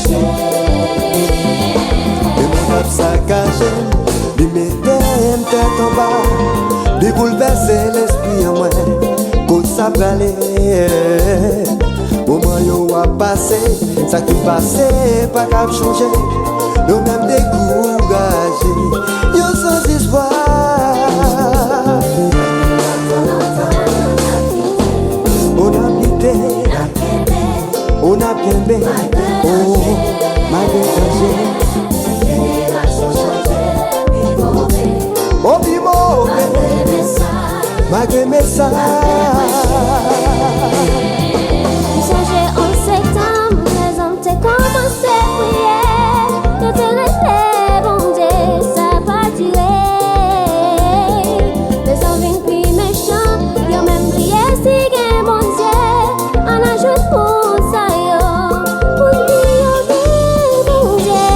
Et mon âme saccagé, lui mettait une tête en bas, lui bouleverser l'esprit en moi, qu'on s'appelait. Moment yo a passé, ça qui passé, pas qu'à changer. Nous même découragés, yo sans espoir. On a quitté, on a bien bé, oh, malgré changé. Oh, bi mauvais, malgré mes ça. Changer en septembre, les hommes t'es commencé à prier. Te resté bon Dieu, ça va durer. Les hommes viennent plus méchants, ils ont même prié si gain bon Dieu. On ajoute pour ça yo, pour dire bon Dieu.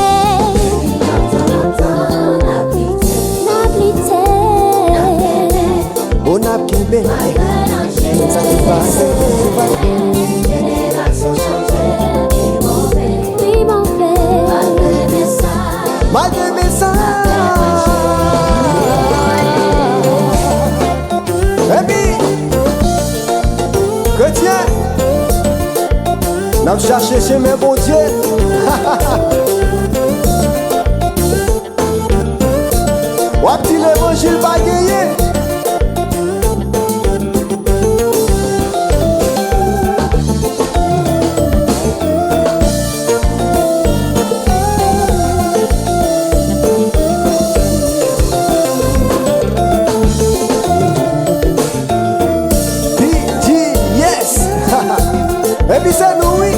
On a quitté, ça qui passé. Malgré mes ça. Et puis, chrétien, n'a cherché chez mes bons dieux. Ou a petit l'évangile pas gagné. Et puis c'est nous, oui.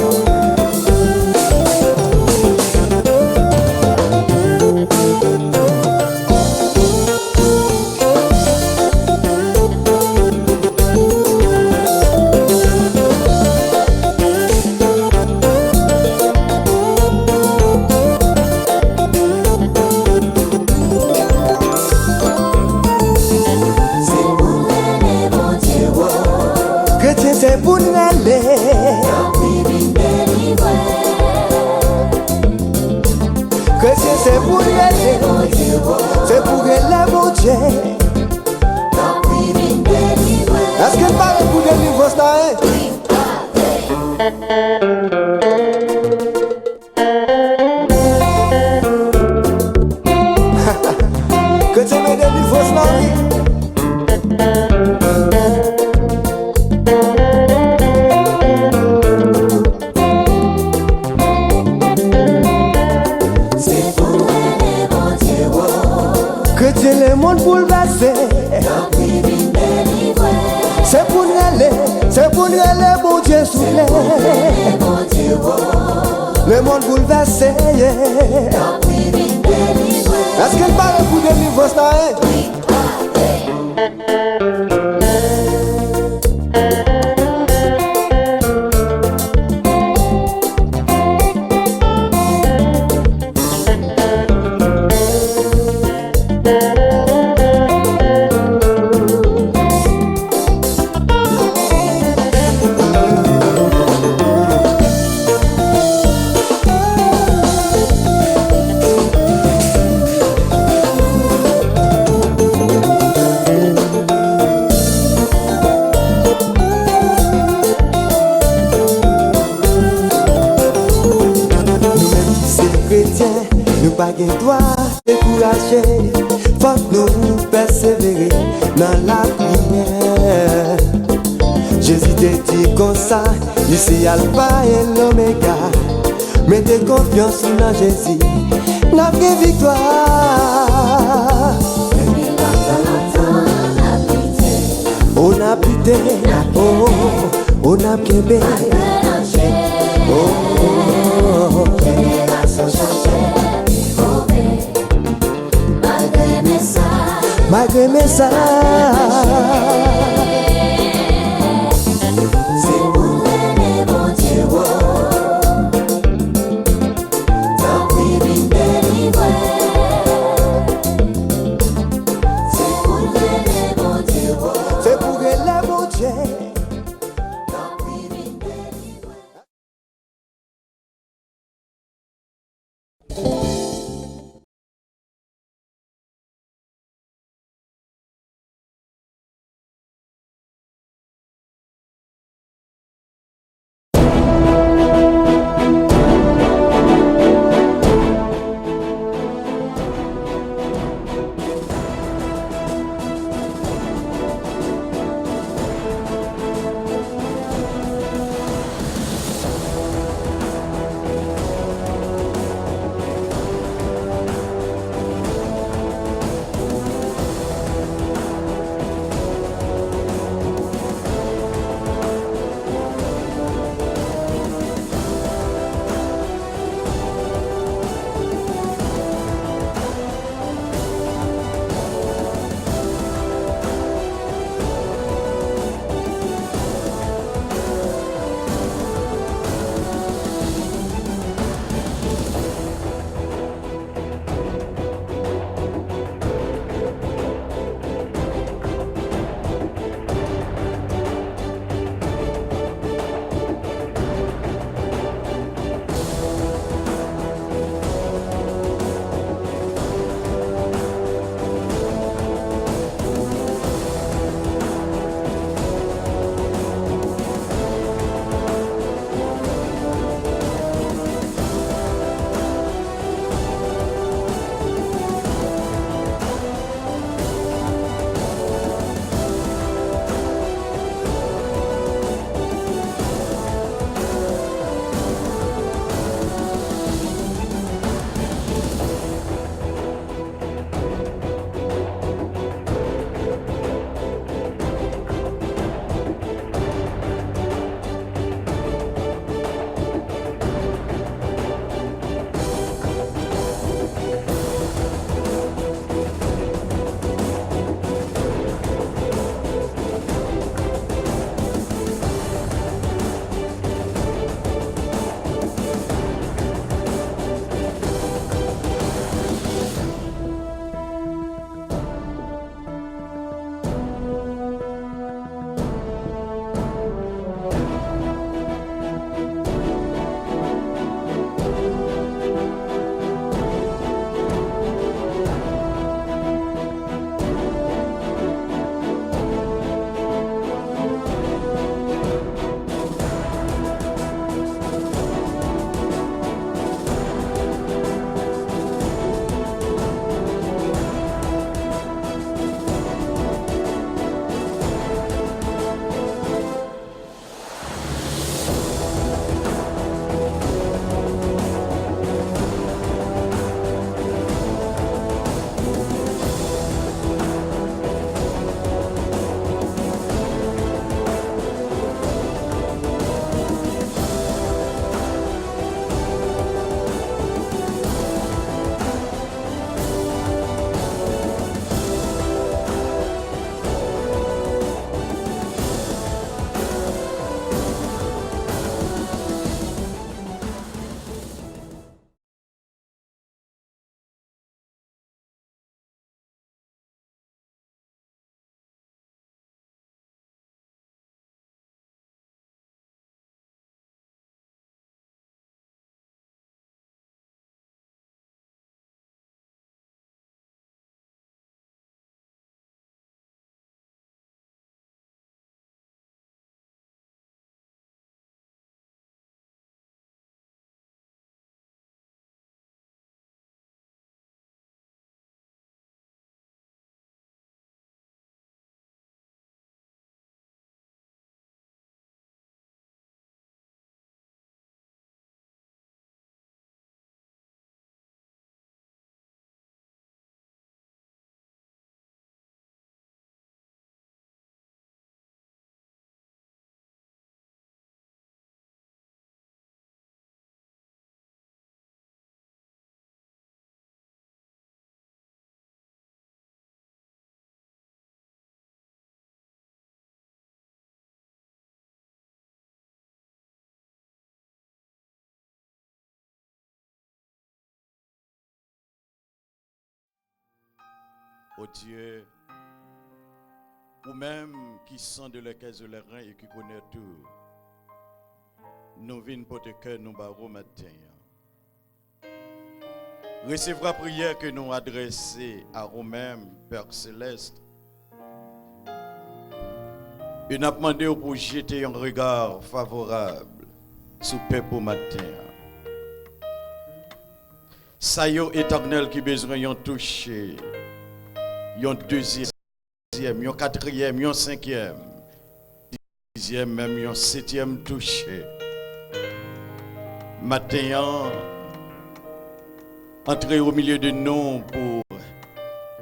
Chrétien, c'est pour nous aller. Chrétien, c'est pour y aller, c'est pour aller, mon Dieu. Est-ce qu'il parle pour délivrer ça? Chrétien, me délivre ça. Chrétien, le monde bouleversé. C'est pour nous aller, bon Dieu soufflé. Le monde bouleversé. Est-ce qu'elle parle pour délivrer ça? Nous pas de droit décourager, faut que nous persévérer dans la prière. Jésus te dit comme ça, ici Alpha et l'Oméga. Mettez confiance dans Jésus, notre victoire. On a buté, oh, on a québé. Oh, malgré mes ça. C'est pour les bon Dieu. oh Dieu, ou même qui sont de la caisse de l'air et qui connaissent tout, nous venons pour te cœur, nous barreaux matin. Recevra prière que nous adressons à nous-mêmes, Père Céleste. Et nous demandé pour jeter un regard favorable sur le peuple matin. Ça y est éternel qui besoin de toucher, un deuxième, un quatrième, un cinquième, dixième, même un septième touché. Matin, entrer au milieu de nous pour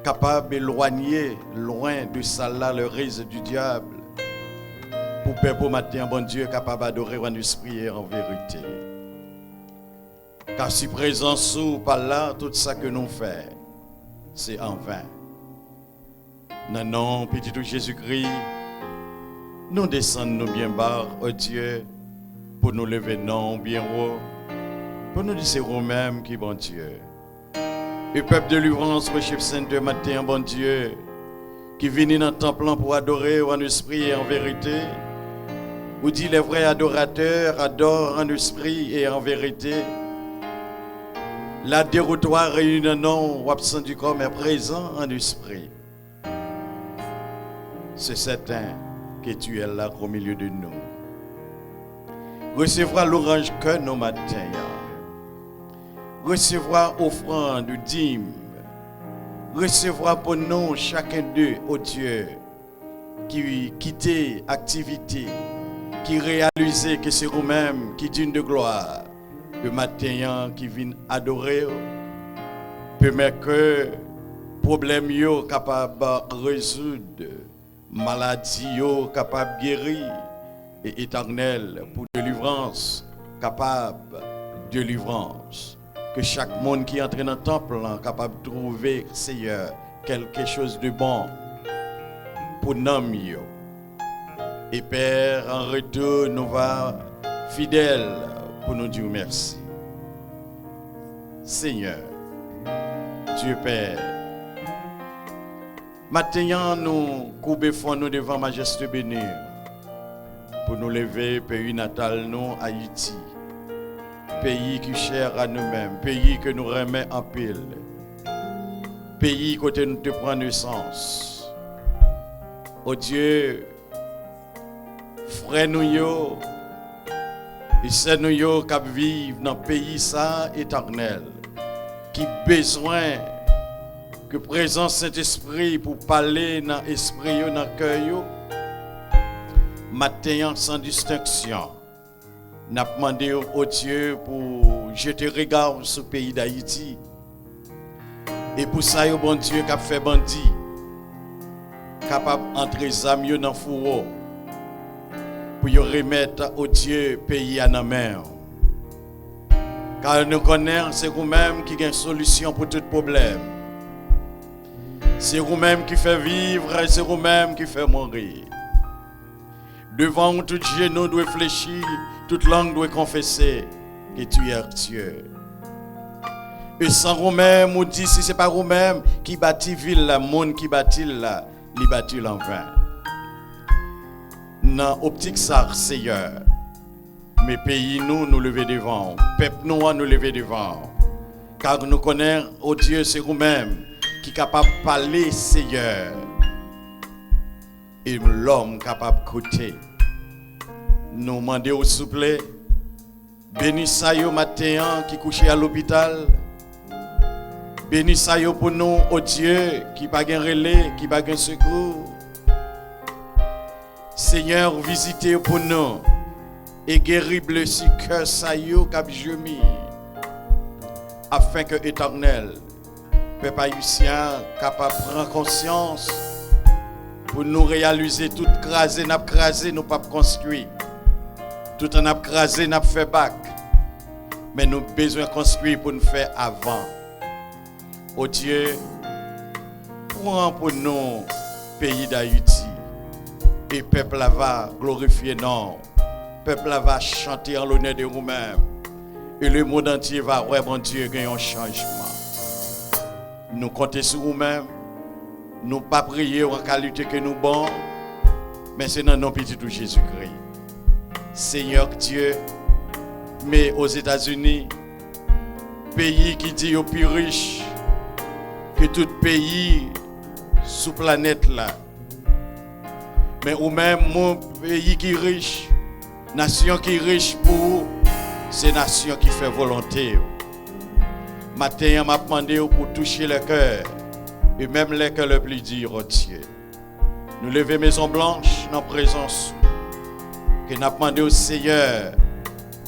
capable d'éloigner loin de ça là le risque du diable. Pour peuple matin, bon Dieu, capable d'adorer en esprit et en vérité. Car si présent sous par là, tout ça que nous faisons, c'est en vain. Non, non, petit Jésus-Christ, nous descendons bien bas, oh Dieu, pour nous lever non bien haut, pour nous dire c'est vous-même qui bon Dieu. Le peuple de l'Uvrance, le chef saint de matin, bon Dieu, qui vient dans le temple pour adorer en esprit et en vérité. Vous dit les vrais adorateurs adorent en esprit et en vérité. La déroutoire réunion ou absent du corps mais présent en esprit. C'est certain que tu es là au milieu de nous. Recevra l'orange que nos matins. Recevra offrande de dîme. Recevra pour nous chacun d'eux, ô Dieu, qui quittait activité, qui réalisait que c'est vous-même qui digne de gloire. Le matin qui vient adorer, permet que problème yo capable de résoudre, maladie yo capable de guérir, et éternel pour délivrance, capable de délivrance. Que chaque monde qui entre dans le temple est capable de trouver, Seigneur, quelque chose de bon pour nous. Et Père, en retour, nous va fidèles pour nous dire merci. Seigneur, Dieu Père, maintenant nous coupons nous devant Majesté bénie pour nous lever pays natal nous Haïti, pays qui est cher à nous-mêmes, pays que nous remet en pile, pays côté nous te prend naissance. Oh Dieu, frère nous yo, et c'est nous yo qui vivent dans le pays ça éternel, qui besoin que présence Saint-Esprit pour parler dans l'esprit, dans le cœur, matin sans distinction. Nous avons demandé au Dieu pour jeter regard sur le pays d'Haïti. Et pour ça, le bon Dieu qui a fait bandit, capable d'entrer les amis dans le fourreau, pour remettre au Dieu le pays à la main. Car nous connaissons, c'est vous-même qui avez une solution pour tout problème. C'est vous-même qui fait vivre et c'est vous-même qui fait mourir. Devant tout genou doit fléchir, toute langue doit confesser que tu es Dieu. Et sans vous-même, on dit si ce n'est pas vous-même qui bâtit ville, le monde qui bâtit là, il bâtit en vain. Dans l'optique ça, Seigneur, mais pays nous lever devant, peuple nous lever devant. Car nous connaissons, oh Dieu, c'est vous-même qui est capable de parler, Seigneur. Et l'homme capable d'écouter. Nous demandons au souple, bénis ça yo matin qui couché à l'hôpital. Bénis ça yo pour nous, oh Dieu, qui pas un relais, qui pas un secours. Seigneur, visitez pour nous et guéris blessé cœur ça yo cap gemi, afin que éternel peuple haïtien capable prendre conscience pour nous réaliser tout crasé nous pas construire, tout en crasé n'a fait bac, mais nous besoin construire pour nous faire avant. Oh Dieu, prends pour nous pays d'Haïti. Et peuple va glorifier non. Peuple va chanter en l'honneur de vous-même. Et le monde entier va, ouais, mon Dieu, gagner un changement. Nous comptons sur vous-même. nous pas prier en qualité que nous bon, mais c'est dans le nom petit de Jésus-Christ. Seigneur Dieu, mais aux États-Unis, pays qui dit au plus riche que tout pays sous planète là. Mais ou même mon pays qui est riche, nation qui est riche pour vous, c'est nation qui fait volonté. Matin, m'a demandé pour toucher le cœur, et même les cœurs le plus durs, oh Dieu. Nous lever maison blanche dans la présence, que nous demandé au Seigneur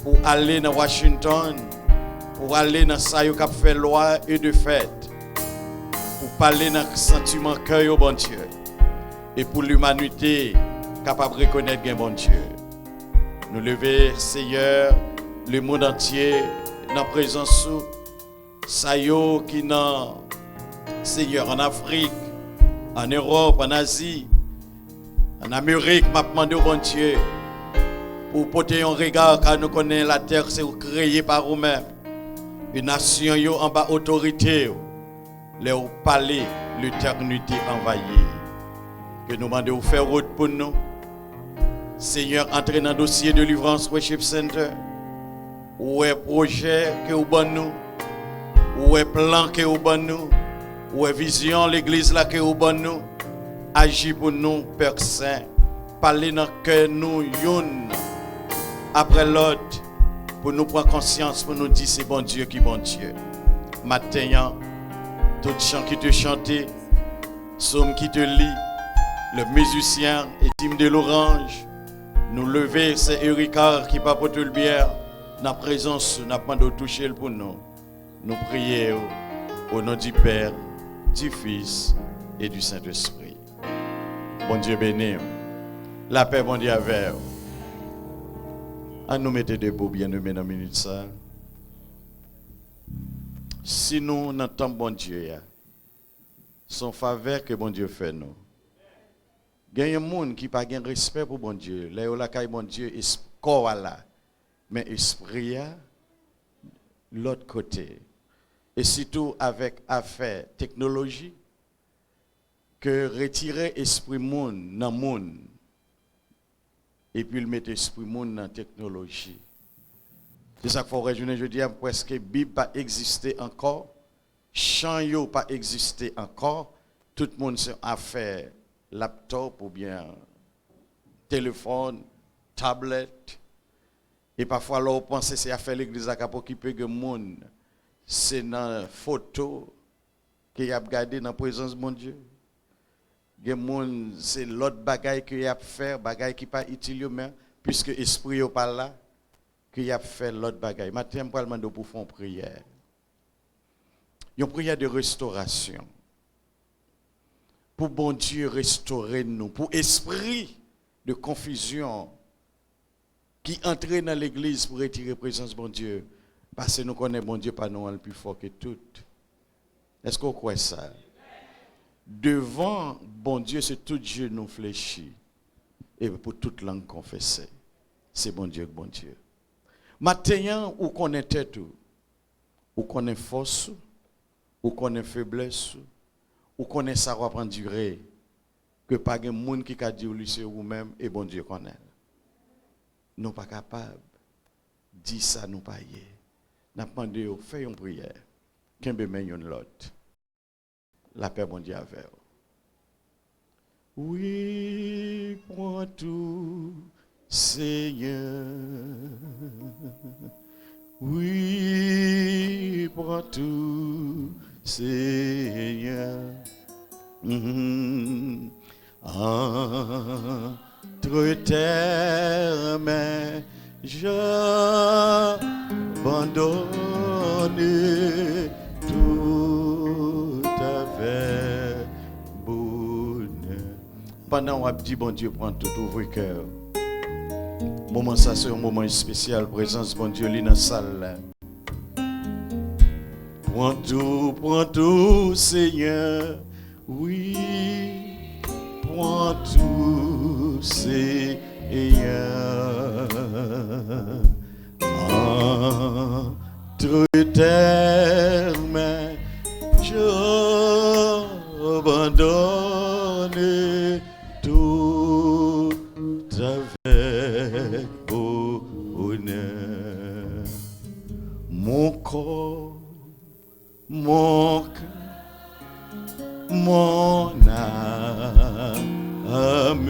pour aller dans Washington, pour aller dans ça qui a fait loi et de fête, pour parler dans le sentiment cœur au bon Dieu, et pour l'humanité capable de reconnaître un bon Dieu. Nous lever, Seigneur, le monde entier dans la présence ça yo qui dans Seigneur en Afrique, en Europe, en Asie, en Amérique, m'a demandé au bon Dieu pour porter un regard car nous connaissons la terre c'est créée par vous-même. Une nation yo en bas autorité, les palais, l'éternité envahie. Que nous demandons de faire route pour nous. Seigneur, entrez dans le dossier de Livrance Worship Center. Où est projet que vous bon nous? Où est plan que vous bon nous? Où est vision l'église là que vous bon nous? Agis pour nous, Père Saint. Parlez dans le cœur nous, une après l'autre, pour nous prendre conscience, pour nous dire c'est bon Dieu qui bon Dieu. Matin, tout chant qui te chante, psaume qui te lit, le musicien et Tim de l'Orange, nous lever, c'est Erika qui papote le bière, dans la présence, n'a pas de toucher pour nous. Nous prions au nom du Père, du Fils et du Saint-Esprit. Bon Dieu béni. La paix, bon Dieu, avec vous. À nous mettre debout, bien-aimés, dans la minute ça. Si nous n'entendons bon Dieu, son faveur que bon Dieu fait nous. Il y a des gens qui n'ont pas de respect pour bon Dieu. Là, il y a bon Dieu, corps là. Mais l'esprit, l'autre côté. Et surtout avec affaire technologie, que retirer l'esprit monde dans le monde, et puis le mettre l'esprit monde dans la technologie. C'est ça qu'il faut résumer, je dis, presque la Bible pas exister encore, chant yo pas exister encore, tout le monde c'est affaire laptop ou bien téléphone, tablette. Et parfois, là, on pense que c'est affaire l'église à occuper le monde. C'est dans la photo qu'il a regardé dans la présence de mon Dieu. C'est l'autre bagaille qu'il a fait, bagaille qui n'est pas utile, puisque l'esprit n'est pas là, qu'il a fait l'autre bagaille. Maintenant, je vais demander pour faire une prière. Une prière de restauration. Pour bon Dieu restaurer nous, pour esprit de confusion qui entre dans l'église pour retirer la présence de bon Dieu. Parce que nous connaissons bon Dieu pas nous le plus fort que tout. Est-ce qu'on croit ça? Devant bon Dieu, c'est tout Dieu nous fléchit. Et pour toute langue confessée, c'est bon Dieu que bon Dieu. Maintenant, où connaît tout? Où connaît force? Où connaît faiblesse? Où connaît ça va prendre durée? Que pas de monde qui a dit lui c'est vous-même et bon Dieu connaît. Nous pas capables de dire ça nous pas y. N'a demandé faire une prière. Qu'un bémé yon l'autre. La paix bon Dieu avec vous. Oui, prends tout, Seigneur. Oui, prends tout, Seigneur. Entre tes mains, j'abandonne tout avec bonheur. Pendant qu'on dit bon Dieu, prends tout, ouvre le cœur. Moment ça, c'est un moment spécial, présence bon Dieu, dans la salle. Prends tout, Seigneur. Oui, prends tout, Seigneur. Entre tes mains, j'abandonne abandonné tout avec honneur. Mon corps, mon cœur, mon âme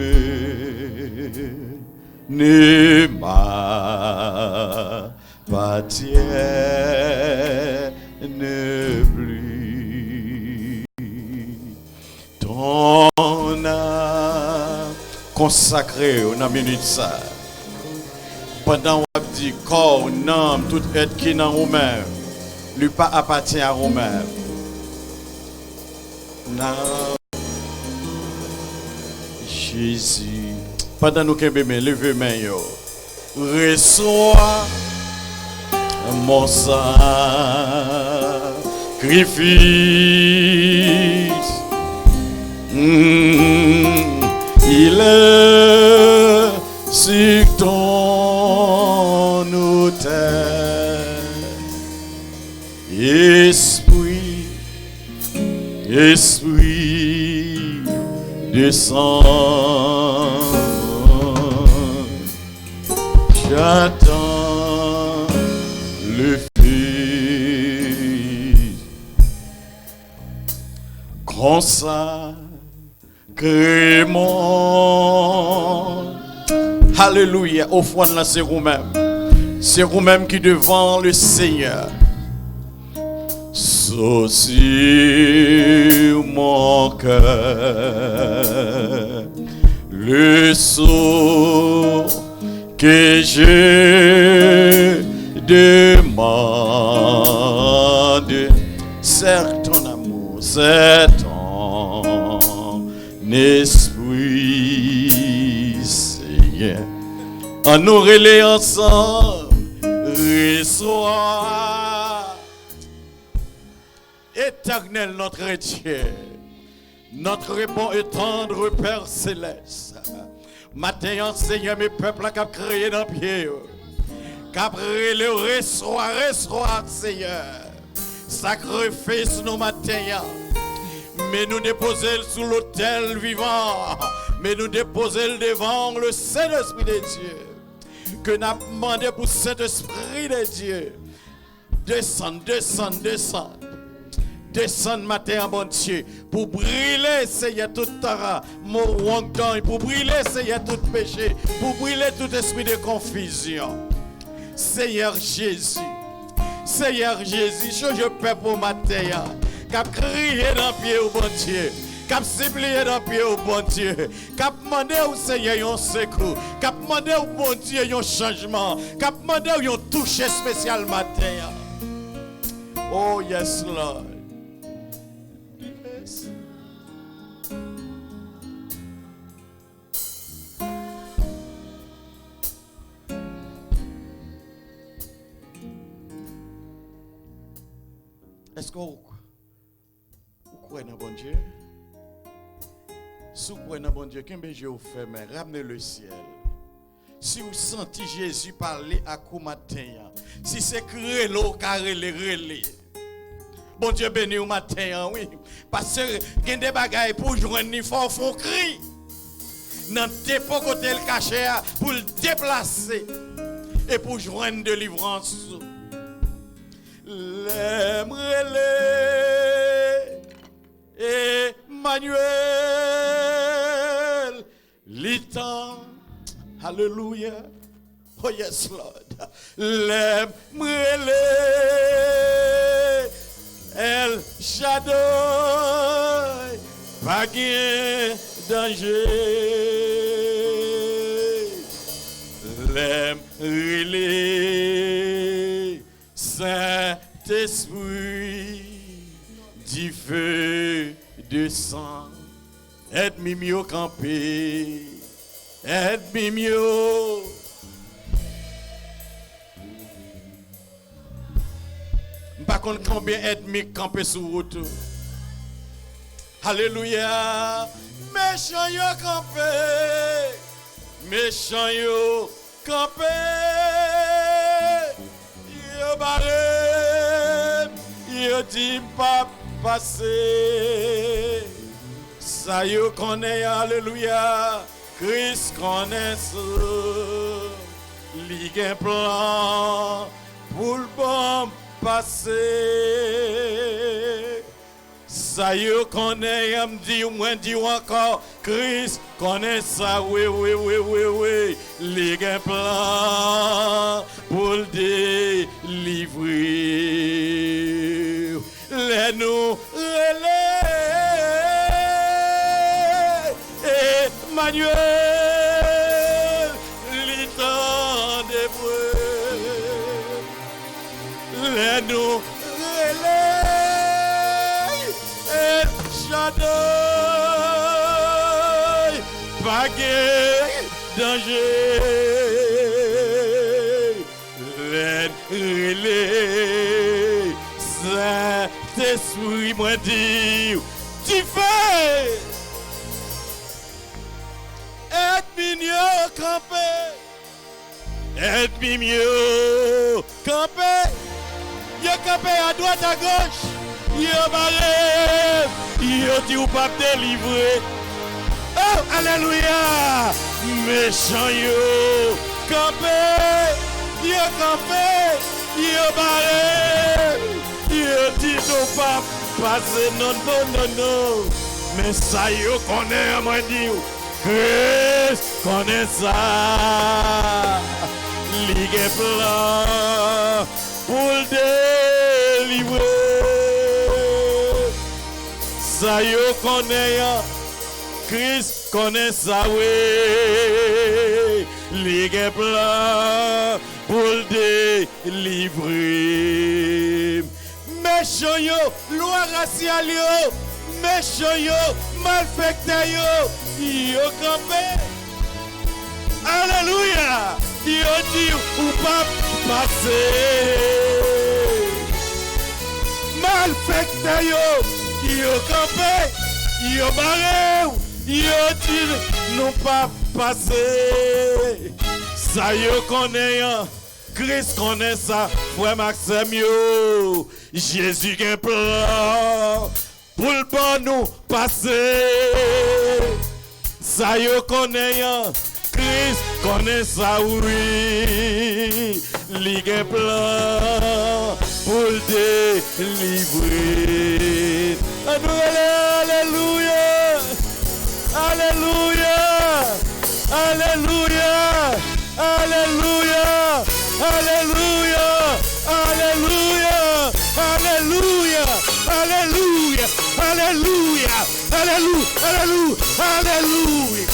ne m'appartiennent plus. Ton âme consacrée au nom minute ça. Pendant qu'on dit corps, âme, tout être qui est dans nous-mêmes, lui pas appartient à nous-mêmes. Jésus, pendant nous que bébé, levez main yo, reçois mon sacrifice. Il est sur ton autel, Esprit, Esprit, descends. J'attends le Fils. Consacrez-moi. Alléluia. Offrande là, c'est vous-même. C'est vous-même qui devant le Seigneur. Saut sur mon cœur le saut que je demande. C'est ton amour, c'est ton esprit, Seigneur. En nous relais ensemble, reçois, éternel notre Dieu, notre bon et tendre Père céleste. Matin, Seigneur, mes peuples qui ont créé dans le pied, qui ont le reçoit, Seigneur. Sacrifice nos matins, mais nous déposer sous l'autel vivant, mais nous déposer devant le Saint-Esprit de Dieu. Que nous avons demandé pour Saint-Esprit de Dieu. Descends. Descends matin, bon Dieu, pour brûler, Seigneur, tout tara, pour brûler, Seigneur, tout péché, pour brûler tout esprit de confusion. Seigneur Jésus, je peux pour matin, qui a crié dans le pied au bon Dieu, qui a supplié dans le pied au bon Dieu, qui a demandé au Seigneur un secours, qui a demandé au bon Dieu un changement, qui a demandé un toucher spécial matin. Oh yes, Lord. Est-ce que vous croyez dans bon Dieu? Si vous croyez dans bon Dieu, qu'un Dieu vous fait, mais ramenez le ciel. Si vous sentez Jésus parler à vous matin, si c'est créé l'eau, carré les relais. Bon Dieu béni au matin, oui. Parce que il y a des bagailles pour joindre, il faut un cri. Dans tes pas côté le caché pour le déplacer et pour joindre délivrance. L'aimerait Emmanuel, l'itan, alléluia, oh yes Lord, l'aimerait El Shaddai, pas gain danger, l'aimerait Saint-Esprit, du feu de sang, aide-moi mieux camper, aide-moi mieux. Par contre, combien aide-moi camper sur route? Alléluia, méchant yo camper, méchant yo camper, yo barré. Yo dit pas passer, Ça y est, connaît, alléluia. Christ connaît ça. Ligue un plan pour le bon passé. Ça y est, connaît, me dit, moi dis encore, Christ connaît ça, oui, oui, oui, oui, oui. Ligue un plan pour le délivrer. Les nous relais, Emmanuel, l'étang des bruits. Les nous relais, El Shaddai, pas danger. Les relais, Saint-Esprit, moi dit, tu fais. Aide-moi mieux camper. Aide-moi mieux camper. Yo campé à droite à gauche. Yo barré. Yo dit ou pas délivrer. Oh, alléluia. Méchant yo campé. Yo campé. Yo barré. Yo dit ou pas passer. Non, non, non, non. Mais ça yo connaît à moi dit. Christ connaît ça. Ligue plan pour le délivrer. Ça yo connaît. Christ connaît ça, oui. Ligue plan pour le délivrer. Méchant yo, loi raciale yo. Méchant yo, malfecteur yo. Yo campé. Alléluia. Yo dit ou pas passer. Malfecteur yo. Yo campé. Yo barré. Yo dit non pas passer. Ça yo connaît. Christ connaît ça. Frère Maxime yo. Jésus a un plan. Pour le bon nous passer. Ça yo connaît. Christ connaît ça, oui. Ligue un plan pour le délivrer. Alléluia. Alléluia. Alléluia. Alléluia. Alléluia. Alléluia. Alléluia. Alléluia. Alléluia. Alléluia. Alléluia. Alléluia.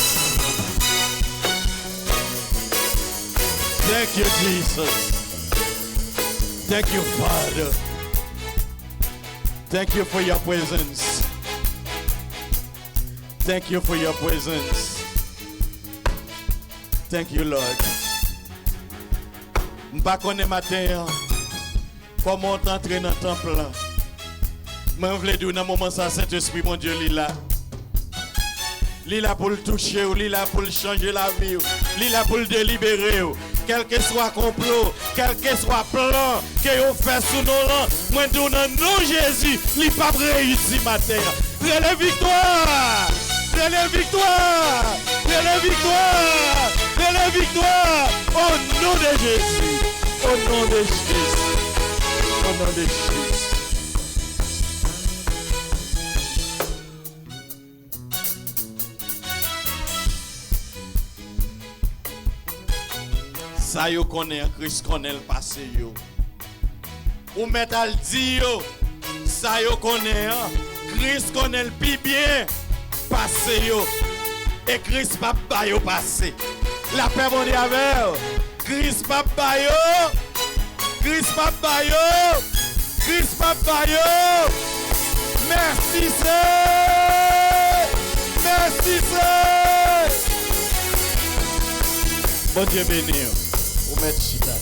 Thank you, Jesus. Thank you, Father. Thank you for your presence. Thank you for your presence. Thank you, Lord. Je ne sais pas matin comment entrer dans le temple. Je veux dire dans le moment ça, Saint-Esprit, mon Dieu, il est là. Il est là pour le toucher, il est là pour le changer la vie, il est là pour le délibérer. Quel que soit complot, quel que soit plan que vous faites sous nos rangs, moi je dis non Jésus, il n'est pas réussi matin. Relève victoire! Relève victoire! Relève victoire! Relève victoire! Au nom de Jésus! Au nom de Jésus! Au nom de Jésus! Ça yo connaît, Christ connaît le passé yo. Ou met al di yo, ça yo connaît, Christ connaît le plus bien passé yo. Et Christ pas ba yo passé. La paix mon Dieu avec Christ pas ba yo. Christ pas ba yo. Christ pas ba yo. Merci c'est. Merci c'est. Bon Dieu béni. Ou mettre chita.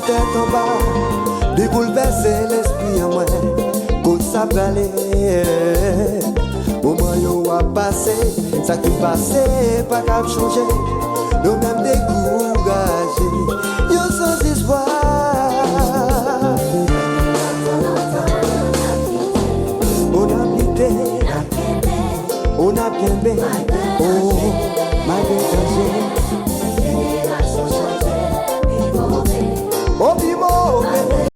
tête en bas, de bouleverser l'esprit en moi, qu'on s'appelle. Moment yo a passé, ça qui passé, pas qu'à changer. Nous même découragés, yo sans espoir. On a quitté, on a bien bé, oh, malgré oh, puis mauvais.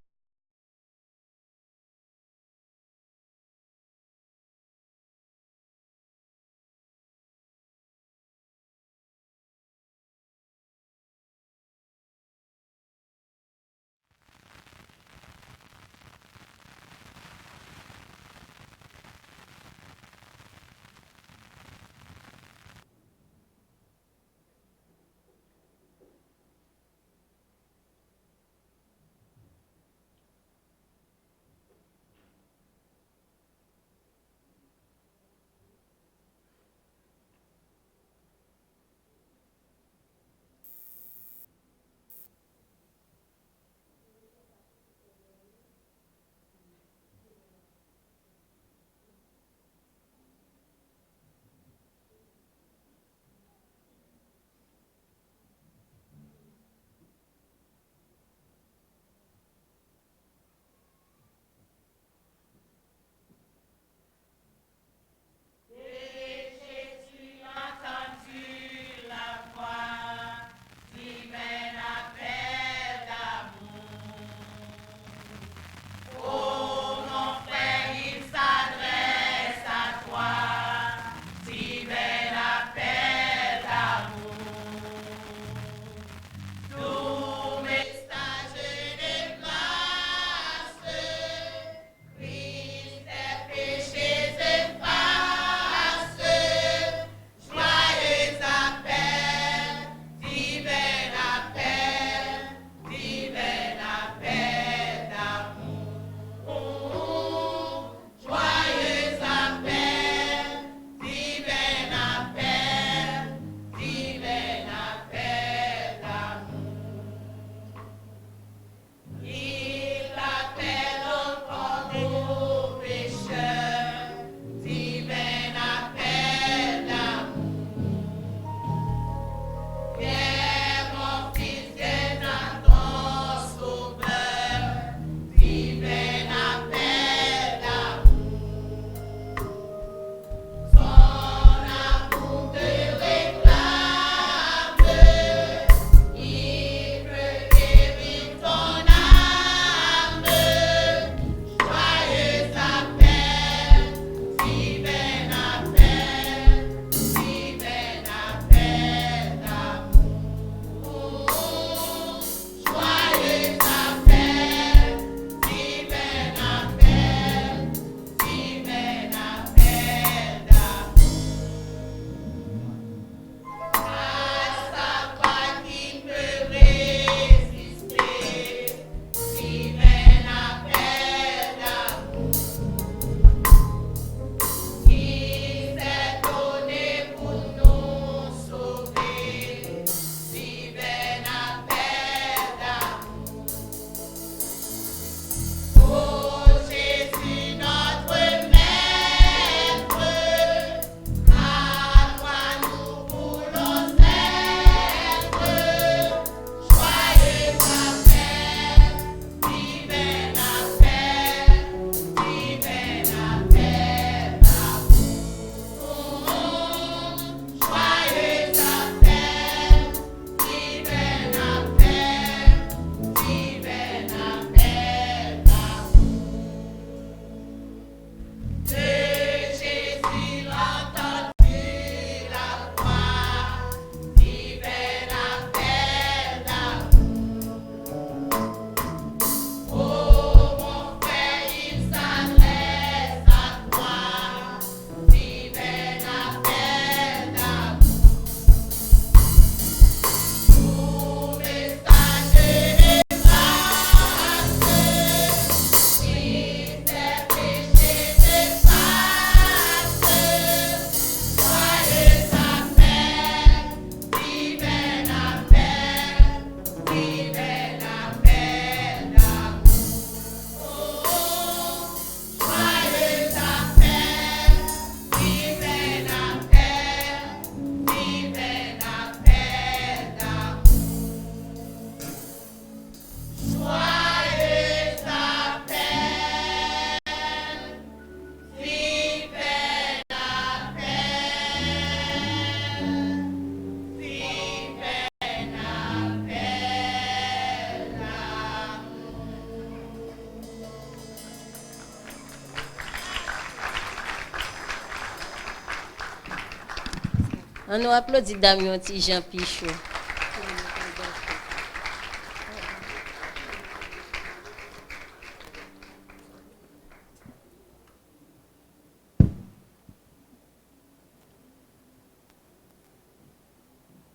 On nous applaudit Damien Jean Pichot.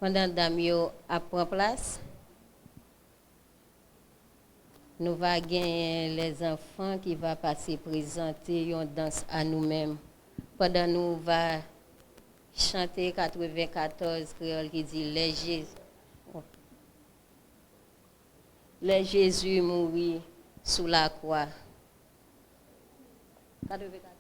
Pendant Damien a pris place, nous allons gagner les enfants qui vont passer présenter une danse à nous-mêmes. Pendant nous va chanter 94 créole qui dit les Jésus mourit sous la croix. 94.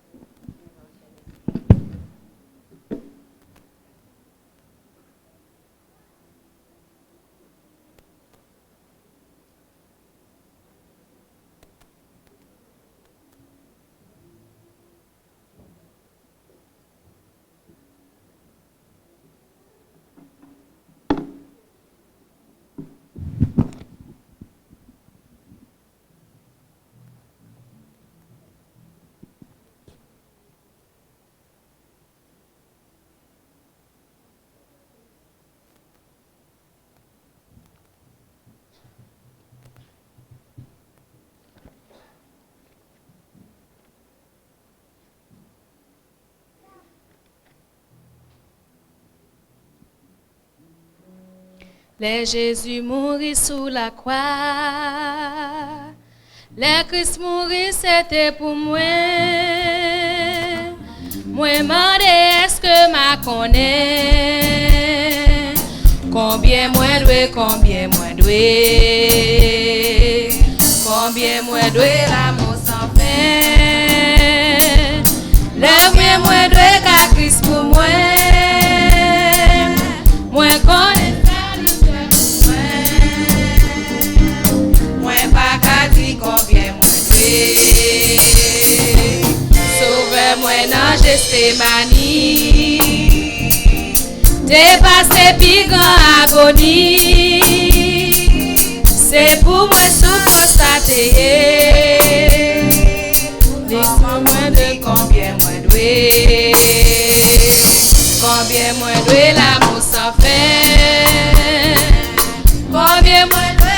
Les Jésus mourit sous la croix. Les Christ mourit, c'était pour moi. Moi, demandé, est-ce que ma connaît? Combien moi doué, combien moi doué? Combien moi doué, l'amour sans fin? Le moi doué, car Christ pour moi. Moi, connais. Combien moi doué, sauve-moi dans Gethsémani, dépassé pi grand agonie, c'est pour moi sous constater, dis-moi moins de combien moi doué, combien moi doué l'amour sans fin, combien moi doué.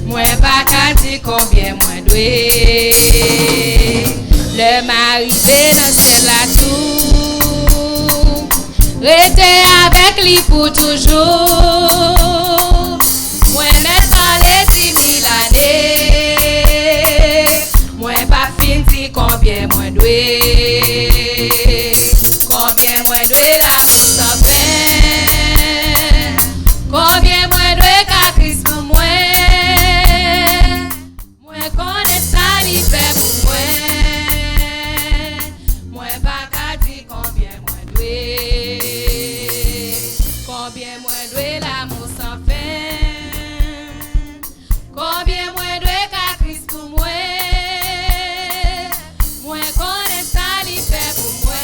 Moi pas qu'à dire combien moi doué. Le mari c'est dans ciel la tour. Rester avec lui pour toujours. Moi même dans les 10 000 années. Moi pas fin dire combien moi doué. Combien moi doué l'amour sans fin. Combien moi doué qu'à Christ pour moi. Combien moins doué l'amour sans fin. Combien moins doué qu'à Christ pour moi. Moi connais ça, il fait pour moi.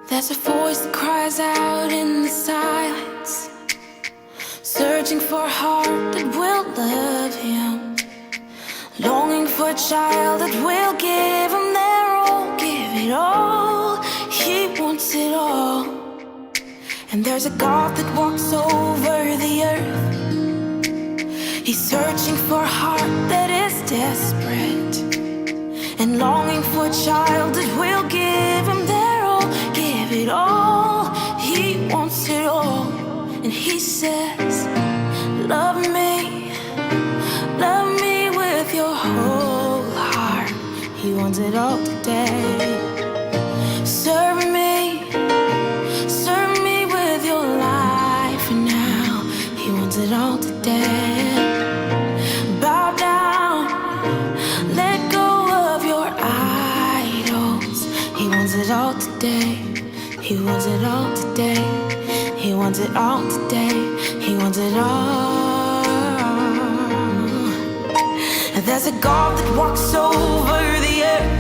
There's a voice that cries out in the silence, searching for a heart that will love him, longing for a child that will give him their all, give it all. He wants it all. And there's a God that walks over the earth. He's searching for a heart that is desperate and longing for a child that will give him their all, give it all. He wants it all. And he says, love me with your whole heart. He wants it all today. Serve me with your life and now. He wants it all today. Bow down, let go of your idols. He wants it all today. He wants it all today. He wants it all today. He wants it all. There's a God that walks over the earth.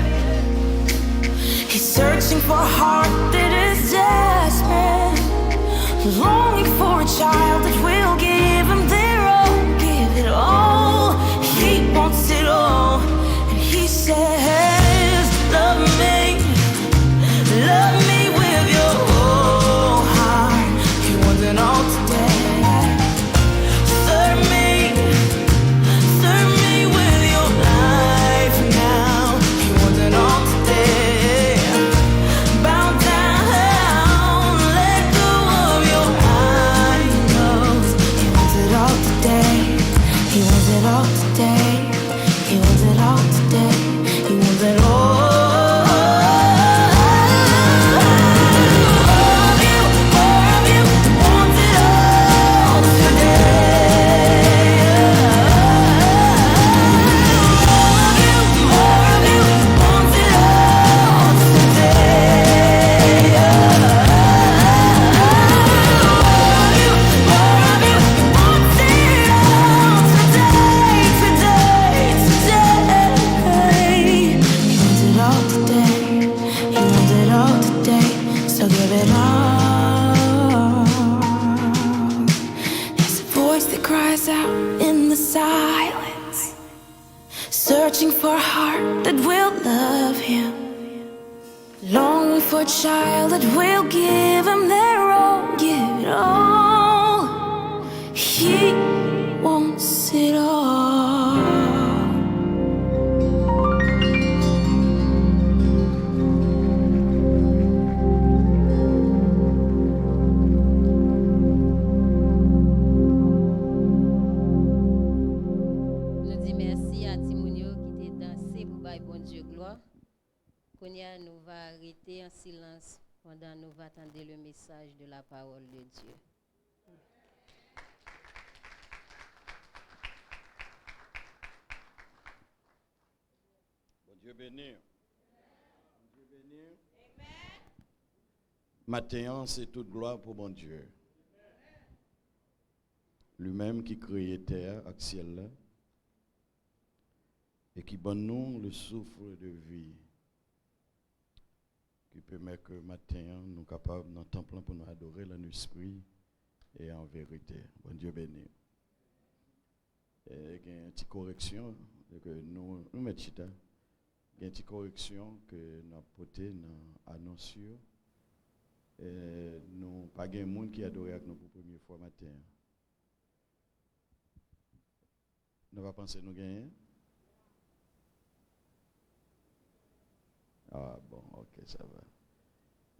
He's searching for a heart that is desperate, longing for a child that will give him their all, give it all. He wants it all. And he says, love me with your whole heart. He wants it all today. Serve me with your life now. He wants it all today. Bow down, let go of your idols. He wants it all today. He wants it all today. He wants it all today. He wants it all. Searching for a heart that will love him, longing for a child that will give him their all, give it all. He wants it all. Nous va arrêter en silence pendant nous va attendre le message de la parole de Dieu. Bon Dieu béni. Bon Dieu béni. Amen. Matin, c'est toute gloire pour bon Dieu. Lui-même qui crée terre et ciel là, et qui donne nous le souffle de vie. Qui permet que matin, nous sommes capables dans le temple pour nous adorer en esprit et en vérité. Bon Dieu béni. Il y a une petite correction que nous mettons chita. Il y a une petite correction que nous avons portée dans l'annonce. Nous pas de monde qui adore avec nous pour la première fois matin. Nous va penser nous gagner. Ah bon, ok, ça va.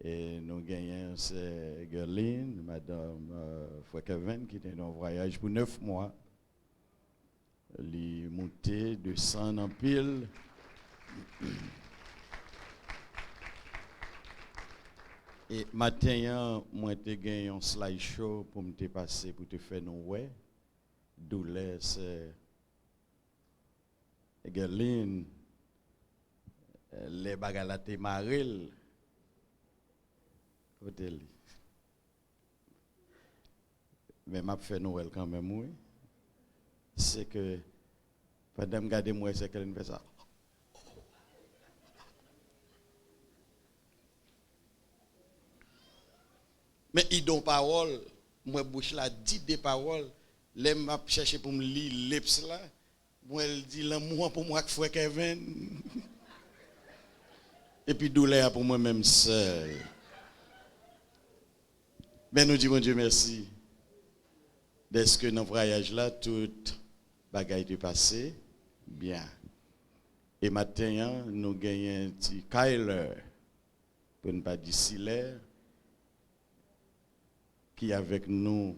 Et nous gagnons, c'est Gerline, Madame Foucault, qui était en voyage pour 9 mois. Elle est montée de 100 en pile. Et matin, moi, j'ai gagné un slideshow pour me passer, pour te faire nous ouais. Douleur, c'est Gerline. Les bagages maril côté mais m'a fait Noël quand même oui c'est que pendant me garder moi c'est qu'elle fait ça Mais il donne parole, moi bouche là dit des paroles, les m'a chercher pour me lire lips là, moi elle dit l'amour pour moi que frère Kevin. Et puis douleur pour moi-même seul. Mais nous disons Dieu merci. Dès que dans le voyage là, toute bagaille est passée bien. Et maintenant, nous gagnons un petit Kyler, pour ne pas dire Silaire, qui est avec nous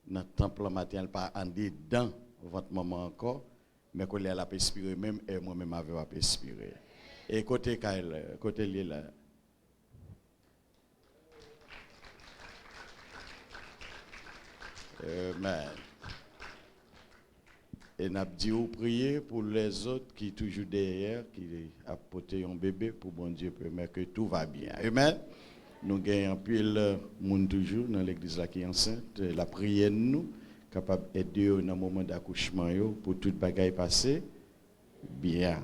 dans le temple matin, pas en dedans votre maman encore, mais qu'on a inspiré même, et moi-même avait inspiré. Et côté Kyler, côté lui là. Amen. Et nous avons dit prier pour les autres qui sont toujours derrière, qui ont porté un bébé, pour bon Dieu permettre que tout va bien. Amen. Nous gagnons pile de monde toujours dans l'église qui est enceinte. La prière de nous, capable d'aider dans le moment d'accouchement pour toute bagaille passer bien.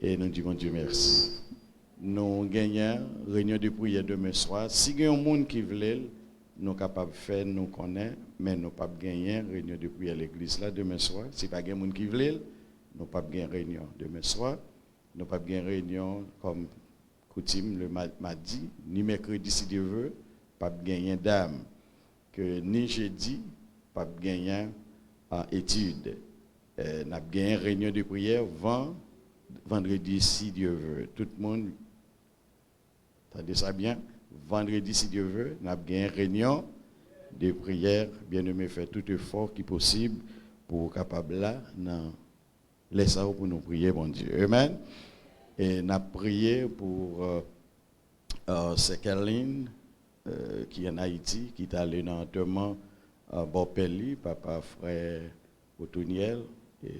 Et nous disons Dieu merci. Nous gagnons réunion de prière demain soir. Si il y a un monde qui veut, nous sommes capables de faire, nous connaissons, mais nous ne pouvons pas gagner réunion de prière à l'église là demain soir. Si pas quelqu'un qui veut, nous ne pouvons pas gagner réunion demain soir. Nous ne pouvons pas gagner réunion comme coutume le mardi, ni mercredi si Dieu veut, pas gagner d'âme. Que ni jeudi, pas gagner en étude. Nous avons gagné réunion de prière vendredi si Dieu veut. Tout le monde, attendez ça bien. Vendredi, si Dieu veut, nous avons une réunion de prière. Bien-aimé, fait tout effort qui est possible pour capable là, laisser pour nous prier, bon Dieu. Amen. Et nous avons prié pour Sekeline, qui est en Haïti, qui est allé dans l'enterrement à Bopelli, papa frère Otoniel. Et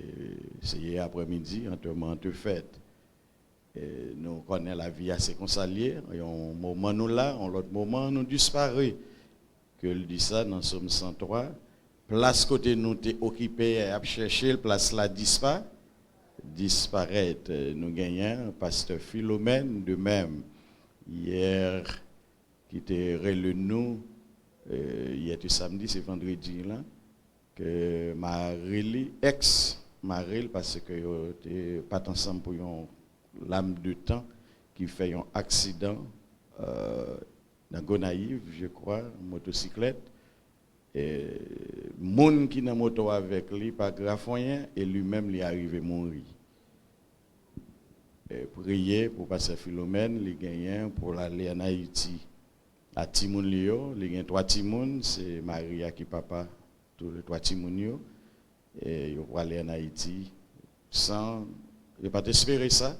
c'est hier après-midi, enterrement de fête. Nous connaissons la vie assez consaliée. Un moment nous là, en l'autre moment nous disparaît. Que le dit ça dans Somme 103. Place côté nous t'es occupé à chercher, place là disparaît. Nous gagnons pasteur Philomène de même. Hier, qui était relu nous, hier était samedi, c'est vendredi là, que Marie, ex-Marie, parce que n'était pas ensemble pour une lame de temps qui fait un accident dans Gonaïve, je crois, motocyclette. Et monde qui n'a moto avec lui, pas grave rien, et lui-même lui est arrivé à mourir. Prier pour passer Philomène, les gagnants pour aller en Haïti. À Timoun Lio, les gagnants 3 Timoun, c'est Maria qui papa, tous les 3 Timoun, et ils vont aller en Haïti sans, je pas espérer ça,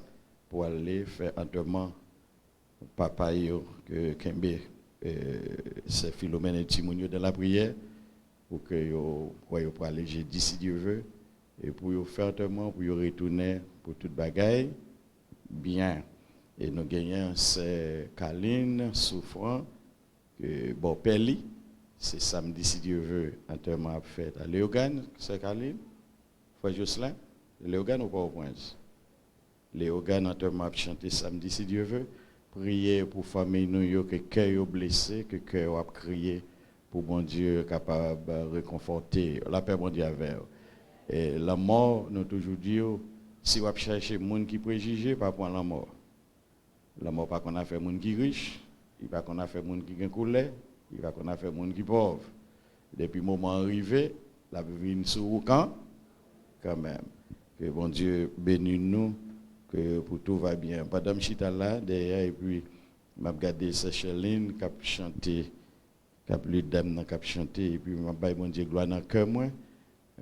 pour aller faire enterrement papa que Kembe c'est Philomène et Timoun dans la prière pour que vous pour aller jeudi si Dieu veut et pour faire enterrement pour retourner pour toute bagaille bien. Et nous gagnons c'est Kaline souffrant que Bopelli, c'est samedi si Dieu veut enterrement à faire à Léogane, c'est Kaline frère Jocelyn Léogane ou pas au point. Léogane enterrement à chanter samedi si Dieu veut. Prier pour famille nous que cœur blessé, que cœur a crié pour bon Dieu capable de réconforter la paix bon Dieu avec. Et la mort nous toujours dit si vous cherchez monde qui préjugé pas prendre la mort. La mort pas qu'on a fait monde qui riche, il pas qu'on a fait monde qui gain couleur, il pas qu'on a fait monde qui pauvre. Depuis moment arrivé, la vie sur quand même. Que bon Dieu bénisse nous. Que pour tout va bien. Madame Chita là, derrière, et puis, m'a regardé Secheline qui a chanté, qui a plus d'âme qui a chanté, et puis m'a dit, bon Dieu, gloire dans le cœur, moi.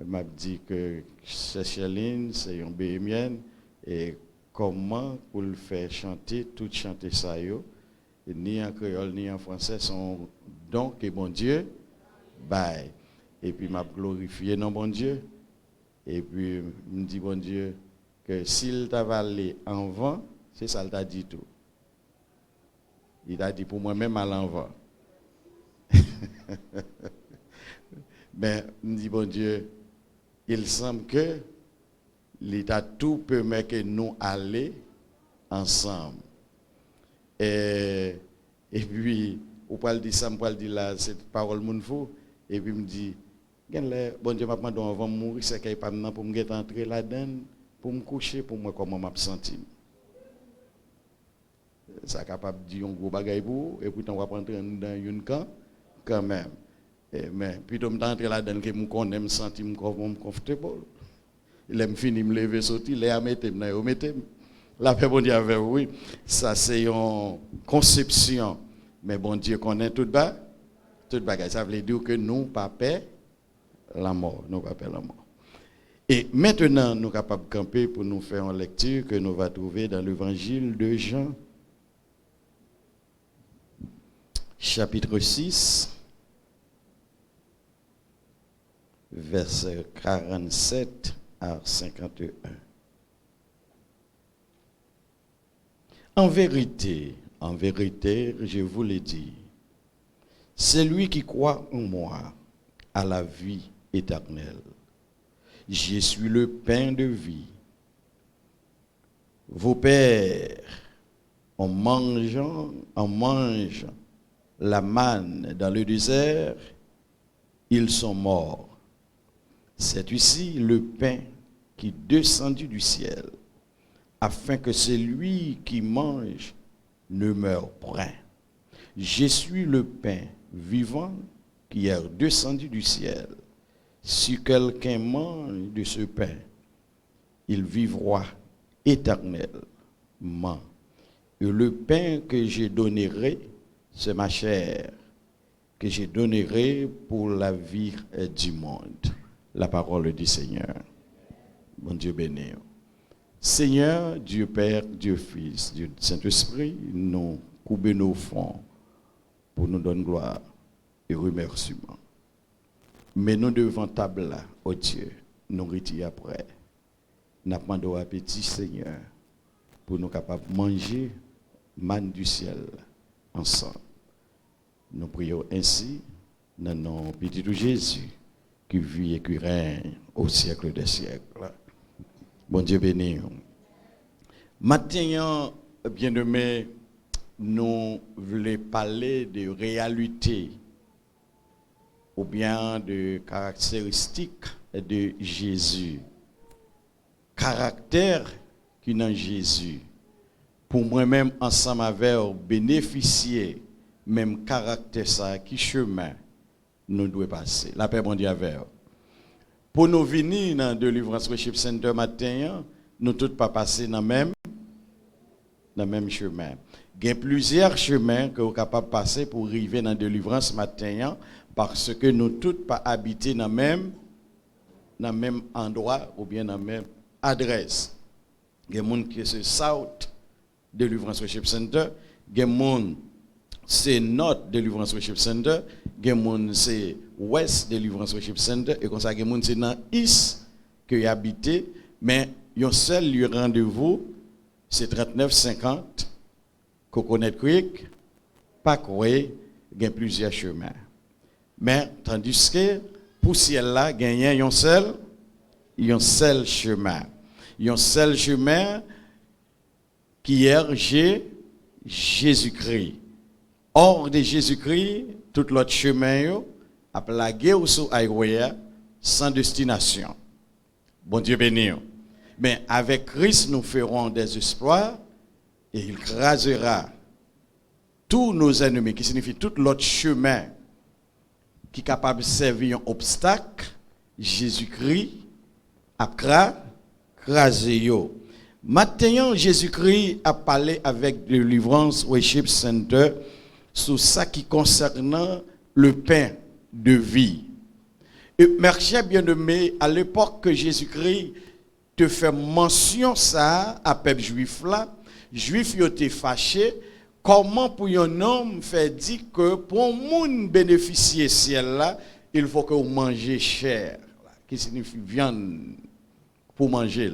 M'a dit que Secheline, c'est une béhémienne, et comment pour le faire chanter, tout chanter ça, ni en créole, ni en français, son don que bon Dieu, bye. Et puis m'a glorifié non bon Dieu, et puis me dit, bon Dieu, que s'il t'a valé en vent, c'est ça qu'il t'a dit tout. Il t'a dit pour moi-même à l'envant. Mais, me dit bon Dieu, il semble que l'État tout permet que nous allions ensemble. Et puis, ou pas le dire ça, me dire là, c'est parole moun fou, et puis me dit, bon Dieu m'a demandé avant de mourir, c'est qu'il pas maintenant pour me entrer là-dedans, pour me coucher, pour moi comment m'a senti. Ça capable de dire un gros bagay pour, et puis on va rentrer dans une camp, quand même. Mais plutôt me entrer là-dedans que me connais, me sentir confortable. Il aime fini me lever sortir, les mettre me mettre. La paix bon Dieu avec oui, ça c'est une conception. Mais bon Dieu connaît tout bagay. Ça veut dire que nous pas peur la mort, nous pas peur la mort. Et maintenant nous capables de camper pour nous faire une lecture que nous va trouver dans l'évangile de Jean chapitre 6 verset 47 à 51. En vérité, je vous l'ai dit, celui qui croit en moi a la vie éternelle. Je suis le pain de vie. Vos pères, en mangeant la manne dans le désert, ils sont morts. C'est ici le pain qui descendit du ciel, afin que celui qui mange ne meure point. Je suis le pain vivant qui est descendu du ciel. Si quelqu'un mange de ce pain, il vivra éternellement. Et le pain que je donnerai, c'est ma chair, que je donnerai pour la vie du monde. La parole du Seigneur. Bon Dieu béni. Seigneur, Dieu Père, Dieu Fils, Dieu Saint-Esprit, nous coupons nos fonds pour nous donner gloire et remerciement. Mais nous devons table là, oh Dieu, nous retirer après. Nous demandons appétit, Seigneur, pour nous capables de manger manne du ciel ensemble. Nous prions ainsi dans le nom petit de Jésus, qui vit et qui règne au siècle des siècles. Bon Dieu béni. Maintenant, bien-aimés, nous voulons parler de réalité ou bien de caractéristiques de Jésus. Caractère qui est dans Jésus. Pour moi-même, ensemble avec bénéficier même caractère ça, qui chemin nous devons passer. La paix, bon Dieu, avec. Pour nous venir dans le Deliverance Worship Center matin, nous tous pas passer dans le même chemin. Il y a plusieurs chemins que vous êtes capables de passer pour arriver dans la délivrance matin, parce que nous tous pas habiter dans le même endroit ou bien dans la même adresse. Il y a des gens qui sont South Deliverance Worship Center, il y a des gens c'est North Deliverance Worship Center, il y a des gens c'est West Deliverance Worship Center, et comme ça, il y a des gens c'est dans East que vous habitez, mais il y a un seul lieu rendez-vous, c'est 3950 Coconut Creek, Parkway, il y a plusieurs chemins. Mais tandis que pour ciel-là, il y a un seul chemin. Il y a un seul chemin qui est Jésus-Christ. Hors de Jésus-Christ, tout l'autre chemin a plagué ou sous highway sans destination. Bon Dieu béni. Mais avec Christ, nous ferons des exploits et il crasera tous nos ennemis, qui signifie tout l'autre chemin qui est capable de servir un obstacle. Jésus-Christ a crasé. Maintenant, Jésus-Christ a parlé avec le Deliverance Worship Center sur ça qui concerne le pain de vie. Et merci bien-aimé, à l'époque que Jésus-Christ te fait mention ça à peuple juif là, juif yo te fâché, comment pour un homme fait dire que pour un monde bénéficier ciel là, il faut que vous mangez chair, qui signifie viande pour manger.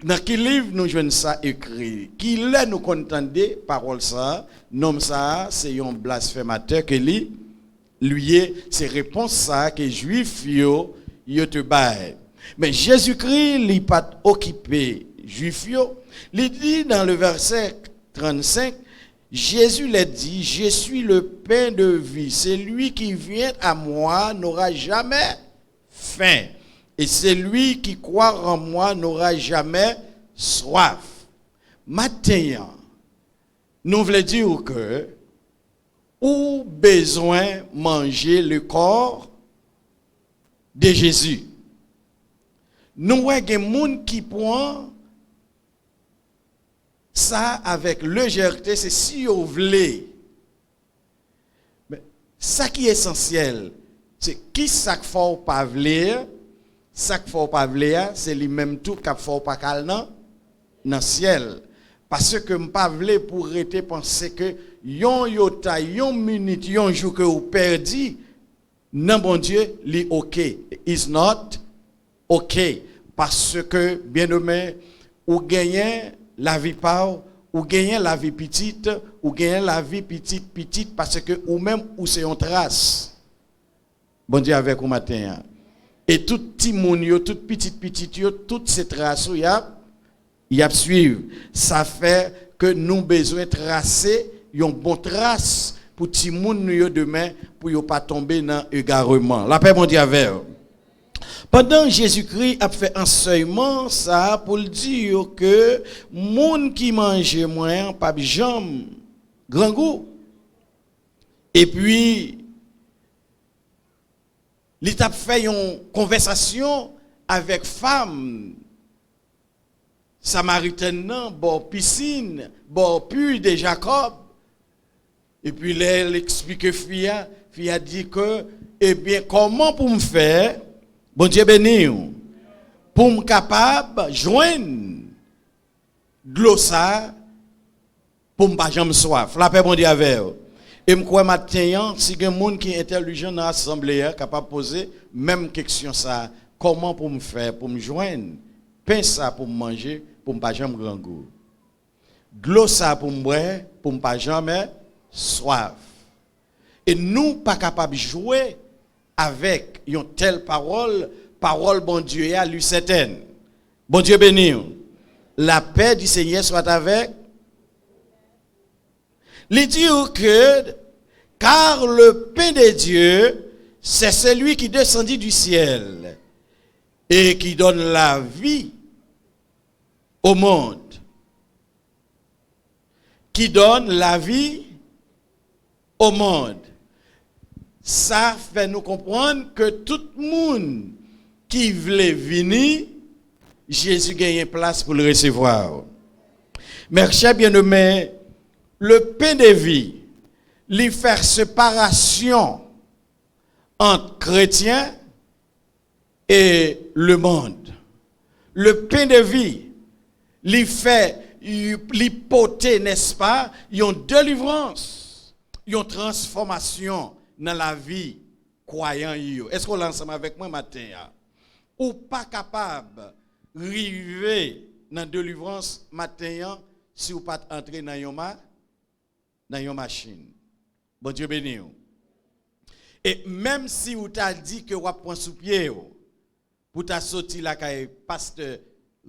Dans quel livre nous jouons ça écrit? Qui là nous contendez parole ça, nom ça, c'est un blasphémateur que lui c'est réponse ça que juif yo te bail. Mais Jésus-Christ il pas occupé juif yo, il dit dans le verset 35, Jésus l'a dit, je suis le pain de vie. Celui qui vient à moi n'aura jamais faim. Et celui qui croit en moi n'aura jamais soif. Maintenant, nous voulons dire que ou besoin manger le corps de Jésus. Nous voyons des gens qui prennent ça avec légèreté, c'est si vous voulez. Mais ça qui est essentiel, c'est qui ça qu'il faut pas vouloir, ça qu'il faut pas vouloir, c'est lui-même tout qu'il faut pas cal dans le ciel. Parce que je ne pas vouloir pour arrêter penser que yon yota, yon minute, yon jour que vous perdez, non bon Dieu, li ok. It's not ok. Parce que, bien aimé, ou gagnez la vie par, ou gagnez la vie petite, ou gagnez la vie petite, parce que ou même ou c'est une trace. Bon Dieu avec vous matin. Et tout petit moun yo, tout petite yo, toutes ces traces y a suivre. Ça fait que nous besoin tracer une bonne trace pour petit moun yo demain pour yo pas tomber dans égarement. La paix bon Dieu avec vous. Pendant Jésus-Christ a fait enseignement ça pour le dire que moun qui mange moins pas jamais grand goût. Et puis il a fait une conversation avec femme samaritaine bord piscine, bord puits de Jacob. Et puis elle explique fille a dit que eh bien comment pour me faire bon Dieu béni pour me capable joindre de l'eau ça pour me pas jamais soif. La paix bon Dieu avec vous. Et me crois matin si un monde qui est intelligent dans l'assemblée capable de poser même question ça comment pour me faire pour me joindre pain ça pour me manger pour me pas jamais grand goût. De l'eau ça pour me boire pour me pas jamais soif. Et nous pas capable de jouer avec une telle parole bon Dieu à lui certaine. Bon Dieu béni. La paix du Seigneur soit avec. Il dit que car le pain de Dieu c'est celui qui descendit du ciel et qui donne la vie au monde. Qui donne la vie au monde. Ça fait nous comprendre que tout le monde qui voulait venir, Jésus gagne place pour le recevoir. Mes chers bien-aimés, le pain de vie, lui faire séparation entre chrétiens et le monde. Le pain de vie, lui fait l'hypothèse, n'est-ce pas, une délivrance, une transformation dans la vie croyant. Est-ce qu'on est ensemble avec moi matin? Ou pas capable d'arriver dans la délivrance matin si vous pas entrer dans une machine. Bon Dieu béni. Et même si vous t'a dit que vous prend sous pied pour t'a sorti la caille pasteur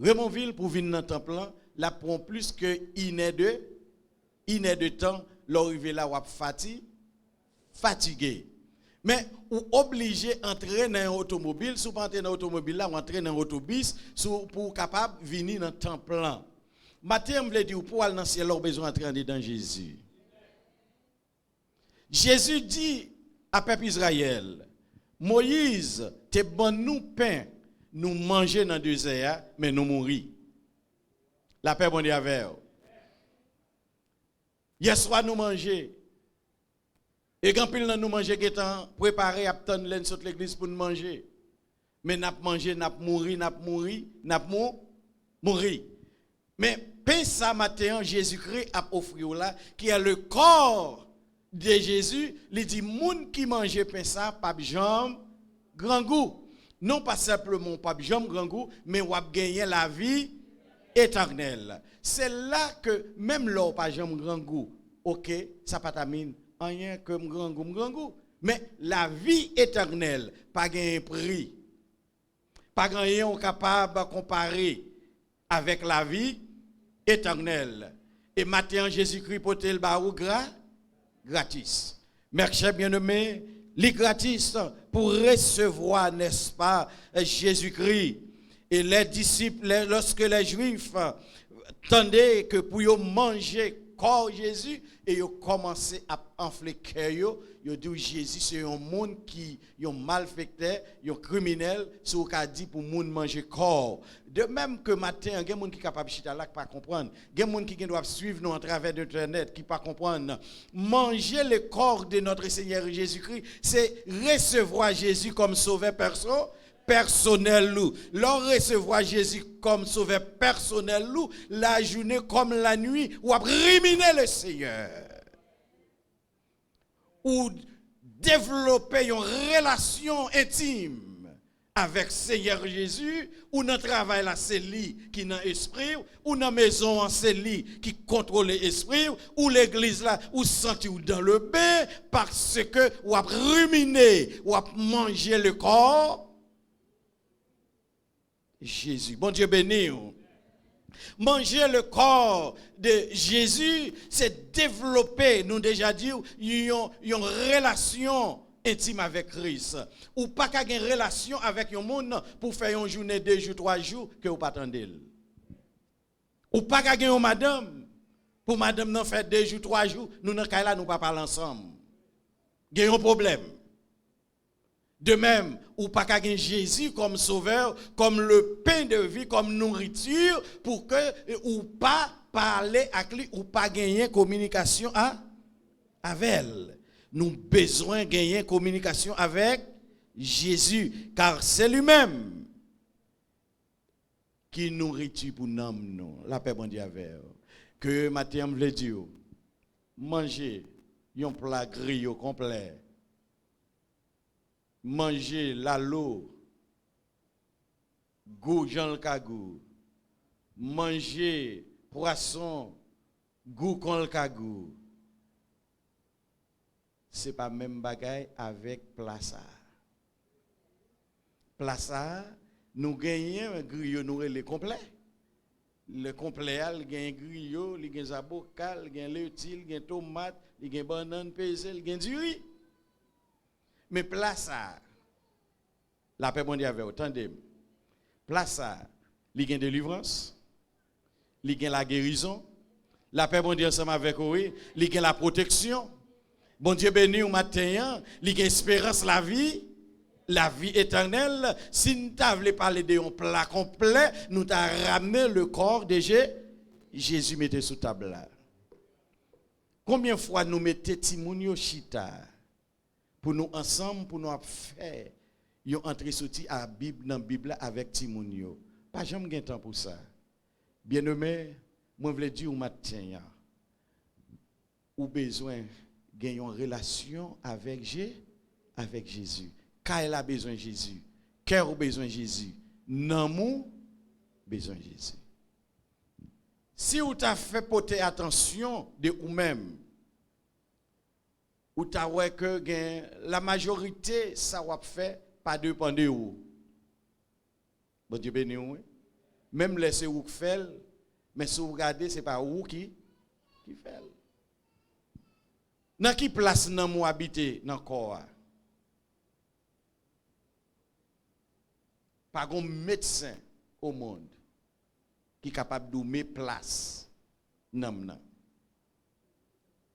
Raymondville pour venir dans le temple là prend plus que une heure de temps l'arrivée là vous fatigué. Mais ou obligé d'entrer dans une automobile, si vous pas entrer dans l'automobile là, ou entrer dans un autobus pour capable venir dans le temple là. Matin, je veux dire pour aller dans le ciel, vous besoin d'entrer dans Jésus. Jésus dit à peuple Israël, Moïse, te bon nous pain, nous manger dans le désert, mais nous mourir. La paix bon Dieu avec vous. Hier soir nous manger. Et quand pile nous manger qui étant préparé à attendre l'aine sur l'église pour nous manger. Mais n'a manger, n'a mourir. Mais pain ça matin Jésus-Christ a offert là qui a le corps de Jésus, il dit moun qui mange pain ça pas jambe grand goût. Non pas simplement pas jambe grand goût, mais ou a gagner la vie éternelle. C'est là que même l'eau pas jambe grand goût. OK, ça pas tamine rien que grand goût, mais la vie éternelle pas gain prix. Pas rien capable de comparer avec la vie éternelle. Et maintenant, Jésus-Christ porte le barou gratis. Mes chers bien-aimés, les gratis pour recevoir, n'est-ce pas, Jésus-Christ. Et les disciples, lorsque les Juifs tendaient que pour eux manger corps Jésus, et ils ont commencé à enfler cœur, ils ont dit Jésus c'est un monde qui est malfaiteur, un criminel, c'est ce qu'a dit pour monde manger corps. De même que matin, il y a des gens qui sont capables de chiter là qui pas comprendre. Il y a des gens qui doivent suivre nous à travers internet qui pas comprendre. Manger le corps de notre Seigneur Jésus-Christ, c'est recevoir Jésus comme sauveur personnel. L'on recevoir Jésus comme sauveur personnel, la journée comme la nuit, ou abriminer le Seigneur. Ou développer une relation intime avec Seigneur Jésus, ou dans le travail là c'est lui qui dans l'esprit, ou dans la maison c'est lui qui contrôle l'esprit, ou l'église là ou sentir dans le bain, parce que ou a ruminer, ou a manger le corps Jésus. Bon Dieu béni. Manger le corps de Jésus, c'est développer, nous déjà dit, une relation intime avec Christ. Ou pas qu'à une relation avec un monde pour faire une journée, 2 jours, 3 jours, que vous pas attendez. Ou pas qu'à une madame, pour madame nous faire 2 jours, 3 jours, nous n'avons là, nous pas parler ensemble. Il y a un problème. De même, ou pas qu'à Jésus comme sauveur, comme le pain de vie, comme nourriture, pour que, ou pas parler avec lui, ou pas gagner communication avec elle. Nous avons besoin de gagner communication avec Jésus, car c'est lui-même qui nourrit pour nous. La paix bon Dieu avec que matin me veut dire, manger un plat grillé complet. Manger la l'eau, goût Jean le cagou, manger poisson, goût con le cagou. C'est pas même bagaille avec plaça. Plaça, nous gagnons un griot, nous le complet. Le complet, il gagne un griot, il gagne un bocal, il gagne l'étil, il gagne tomate, il gagne banane pesée, il gagne du riz. Mais place ça, la paix mondiale avec autant de place ça, il y a délivrance, il y a la guérison, la paix mondiale ensemble avec oui, il y a la protection. Bon Dieu béni au matin, il y a espérance la vie éternelle. Si nous t'avons parlé de un plat complet, nous t'avons ramené le corps de Jésus mettait sous table là. Combien de fois nous mettons Timounio Chita pour nous ensemble, pour nous faire, ils ont entré sorti à Bible dans la Bible avec Timounio. Pas jamais gain temps pour ça. Bien-aimé, moi je veux dire au matin, ou besoin de une relation avec Jésus. Quand elle a besoin de Jésus, cœur a besoin de Jésus, l'amour besoin de Jésus. Si vous avez fait porter attention de vous-même, ou ta ouais que la majorité ça va faire pas dépend de vous. Bon Dieu béni vous. Même laissez vous faire, mais si vous regardez c'est pas vous qui fait. Dans qui place nan mou habiter dans corps? Pas un médecin au monde qui est capable de mettre place nan.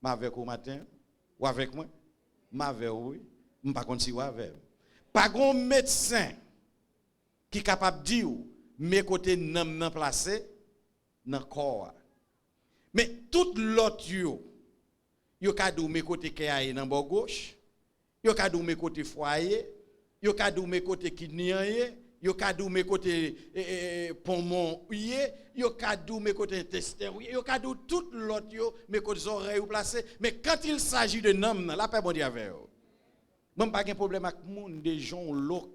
Ma avec au matin ou avec moi? Ma avec oui, je pas contre si ou avec. Pas un médecin qui est capable de dire mes côtés nan placé dans corps. Mais tout l'autre yo ka dou mes côté kaye dans bord gauche, yo ka dou mes côté foyer, yo ka dou mes côté kidney, yo ka dou mes côté poumon, yo ka dou mes côté intestin, yo ka dou tout l'autre yo mes côté oreilles ou placé, mais quand il s'agit de nom, la paix bon Dieu avec eux. Même pas de problème avec moun des gens l'autre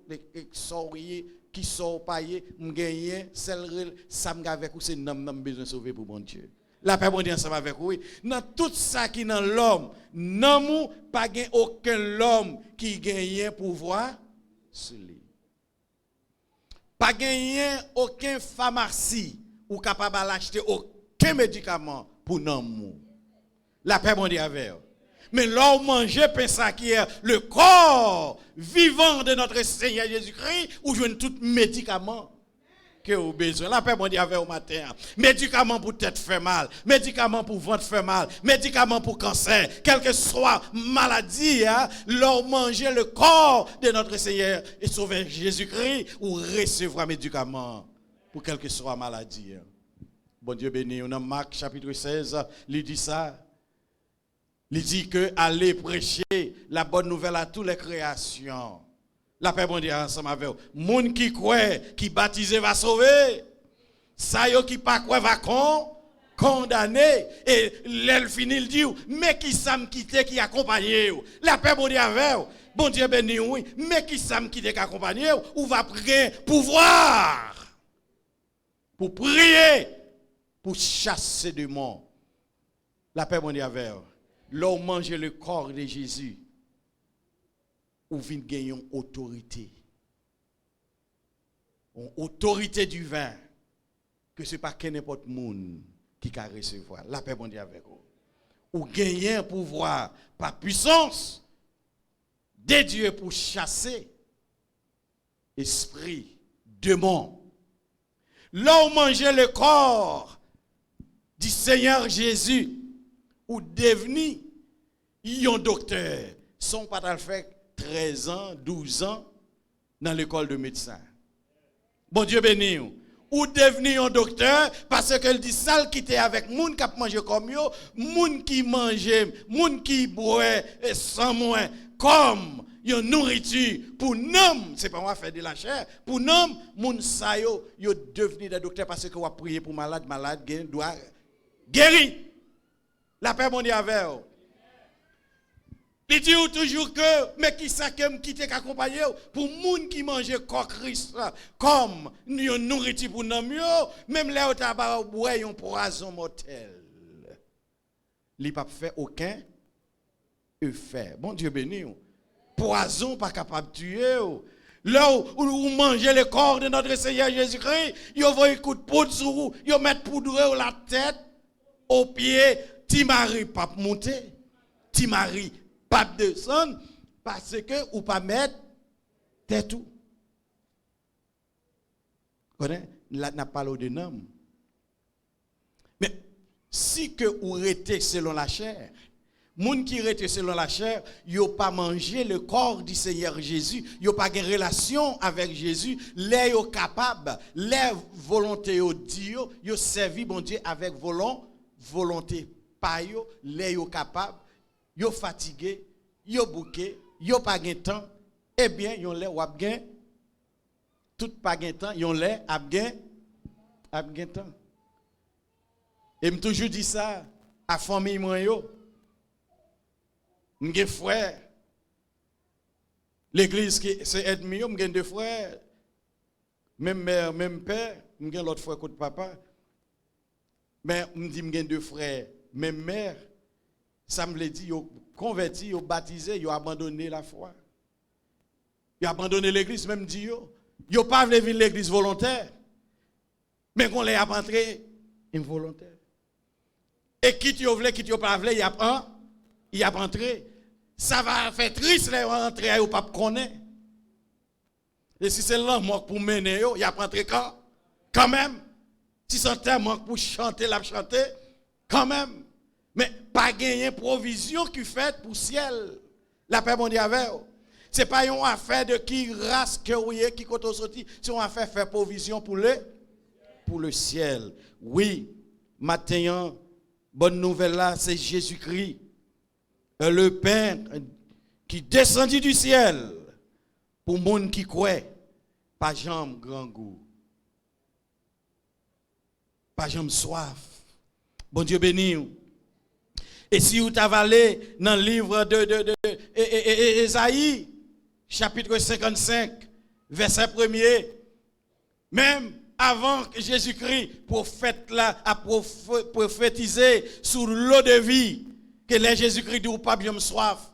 qui sort payer, m'gagner celle ça m'avec ou c'est nom besoin sauver pour bon Dieu. La paix bon Dieu ensemble avec vous. Dans tout ça qui dans l'homme, non pas gain aucun l'homme qui gagne pouvoir sur lui. Pas gagner aucun pharmacie ou capable d'acheter aucun médicament pour nous. La paix bon Dieu avec. Mais là, manger pain ça qui est le corps vivant de notre Seigneur Jésus-Christ, ou jouer tout médicament que vous avez besoin. La paix, mon Dieu, avec au matin. Médicaments pour tête fait mal, médicaments pour ventre fait mal, médicaments pour cancer, quelle que soit maladie, leur manger le corps de notre Seigneur et Sauveur Jésus-Christ ou recevoir médicaments pour quelle que soit maladie. Bon Dieu béni, on a Marc chapitre 16, il dit ça. Il dit que allez prêcher la bonne nouvelle à toutes les créations. La paix, bon Dieu, ensemble avec vous. Moun qui croit, qui baptisé va sauver. Ça yo qui pas croit va condamner. Et l'elle finit, il dit, mais qui ça me quitte qui accompagne vous. La paix, bon Dieu, avec vous. Bon Dieu béni, oui. Mais qui ça me quitte qui accompagne vous. Ou va prier pouvoir. Pour prier. Pour chasser du monde. La paix, bon Dieu, avec vous. L'on mange le corps de Jésus. Ou vient gagner une autorité. Une autorité du vin. Que ce n'est pas n'importe monde qui peut recevoir. La paix bon Dieu avec vous. Ou gagner un pouvoir par puissance de Dieu pour chasser esprit, démon. Là où manger le corps du Seigneur Jésus, ou devenir un docteur, son pas le faire 13 ans, 12 ans dans l'école de médecin. Bon Dieu béni. Ou devenir un docteur parce que dit ça qui était avec moun qui mange comme yo, moun qui mange, moun qui boit sans moins comme une nourriture pour nous, c'est pas moi faire de la chair, pour nous moun sa yo devenir des docteurs parce que on prier pour malade doit guérir. La paix mon Dieu avec vous. Il dit toujours que, mais qui ça qui quitte accompagner pour moun qui mange corps Christ comme une nourriture pour nous, même là où t'as pas boire un poison mortel. Il pas fait aucun effet. Bon Dieu béni. Poison pas capable de tuer. Là où manger le corps de notre Seigneur Jésus-Christ, il va un coup de poudre sur vous, il mettre poudre sur la tête, au pied, Timari pas monter, Timari pas descendre parce que ou pas mettre tête tout. Connaît là n'a pas de nom. Mais si que ou rete selon la chair, moun qui rete selon la chair, yo pas manger le corps du Seigneur Jésus, yo pas une relation avec Jésus, les yo capable, les volonté yo Dieu, yo servi bon Dieu avec volonté pas yo, les yo capable, yo fatigué, yo bouqué, yo pas gain temps, eh bien yon les wap gain tout pas gain temps, yon les ap gain temps. Et me toujours dit ça à famille moi yo. M'gen frère. L'église qui c'est aide mieux, m'gen deux frères. Même mère, même père, m'gen l'autre frère côté papa. Mais m'di m'gen deux frères, même mère. Ça me dit yo converti, yo baptisé, yo abandonné la foi. Yo abandonné l'église même dit yo. Yo pas vle venir l'église volontaire. Mais qu'on les a entré involontaire. Et quitte yo vle, quitte yo pas vle, y a entré. Ça va faire triste les rentrer au pas connaît. Et si c'est là manque pour mener yo, y a entré quand même. Si c'est manque pour chanter la chanter quand même. Mais pas gagner provision qui fait pour ciel. La paix mondiale avec. C'est pas une affaire de qui race que vous qui côté sorti, c'est une affaire faire provision pour le ciel. Oui, maintenant bonne nouvelle là, c'est Jésus-Christ. Le pain qui descendit du ciel pour monde qui croit, pas jambe grand goût. Pas jambe soif. Bon Dieu béni. Et si vous avalez dans le livre de Ésaïe, chapitre 55, verset 1er, même avant que Jésus-Christ, prophète là, a prophétisé sur l'eau de vie, que les Jésus-Christ dit ou pas bien soif.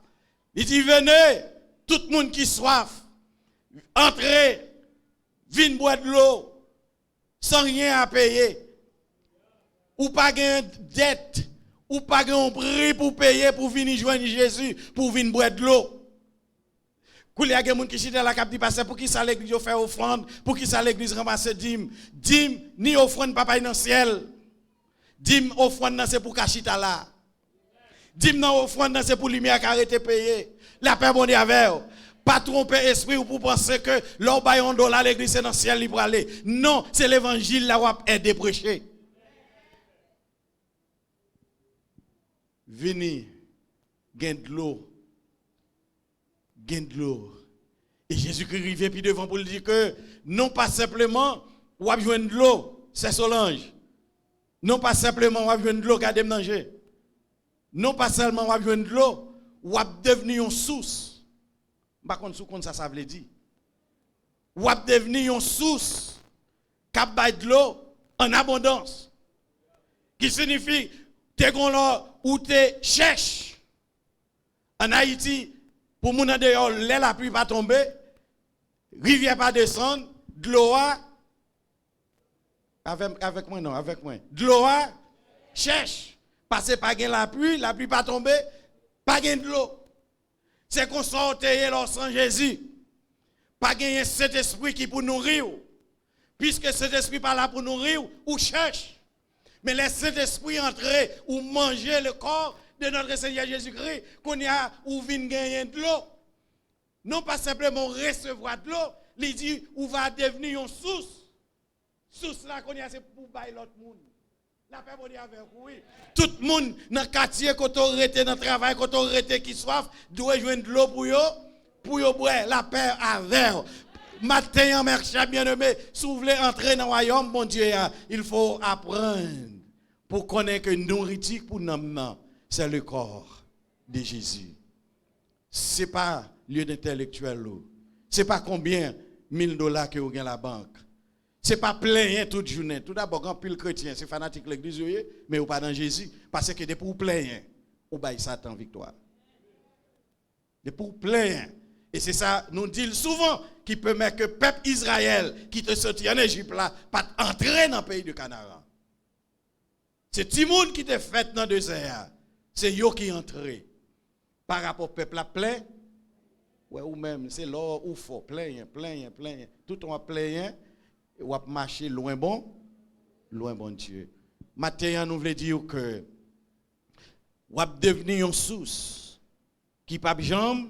Il dit venez, tout le monde qui soif, entrez, viens boire de l'eau, sans rien à payer. ou pas gain dette, ou pas gain prix pour payer pour venir joindre Jésus, pour venir boire de l'eau. Qu'il y a des gens qui chita la cap dit passer pour qui ça l'église faire offrande, pour qui ça l'église ramasser dîme. Dîme ni offrande papa dans le ciel. Dîme offrande c'est pour cachita là. Dîme non offrande c'est pour lumière qui arrêter payer. La paix bon avec. Pas tromper esprit ou pour penser que l'on baille $1 l'église c'est dans le ciel libre aller. Non, c'est l'évangile là où aider prêcher. Venez gain de l'eau. Gain de l'eau. Et Jésus-Christ arrive puis devant pour lui dire que non pas simplement ou a besoin de l'eau, c'est Solange. Non pas simplement ou a besoin de l'eau garder manger. Non pas seulement ou a besoin de l'eau, ou a devenir une source. Par contre sous ça veut dire. Ou a devenir une source cap bay de l'eau en abondance. Qui signifie t'es gon là ou t'es cherche. En Haïti pour moun an dehors, la pluie pas tomber, rivière pas descendre, de l'eau avec moi non, avec moi. De l'eau cherche, passer pas gain la pluie pas tomber, pas gain de l'eau. C'est qu'on sorte là sans Jésus. Pas gain cet esprit qui pour nourrir. Puisque cet esprit pas là pour nourrir ou cherche. Mais laisse cet esprit entrer ou manger le corps de notre Seigneur Jésus-Christ, qu'on y a ou vient gagner de l'eau. Non pas simplement recevoir de l'eau, il dit ou va devenir une source. Source là qu'on y a c'est pour bailler l'autre monde. La paix bon Dieu avec oui. Tout le monde dans le quartier quand on arrête dans le travail, quand on arrête qui soif, doit joindre de l'eau pour yo boire la paix avec. Matin en merchat bien-aimé, si vous voulez entrer dans le royaume mon Dieu, il faut apprendre pour connaître que nourriture pour nous c'est le corps de Jésus. Ce n'est pas lieu d'intellectuel. Ce n'est pas combien $1000 que vous avez à la banque. Ce n'est pas plein toute journée. Tout d'abord, quand pile chrétien, c'est fanatique de l'église, mais vous pas dans Jésus. Parce que depuis vous plein, vous baillez Satan victoire. Depuis vous plein. Et c'est ça, nous disons souvent, qui permet que le peuple Israël, qui te sorti en Égypte là, pas entrer dans le pays de Canaan. C'est Timoun qui te fait dans le désert. C'est yo qui entré. Par rapport au peuple plein, ouais, ou même, c'est là où il faut, plein. Tout on plein, ou à marcher loin bon Dieu. Maintenant, nous voulons dire que, ou à devenir une source, qui pas jamais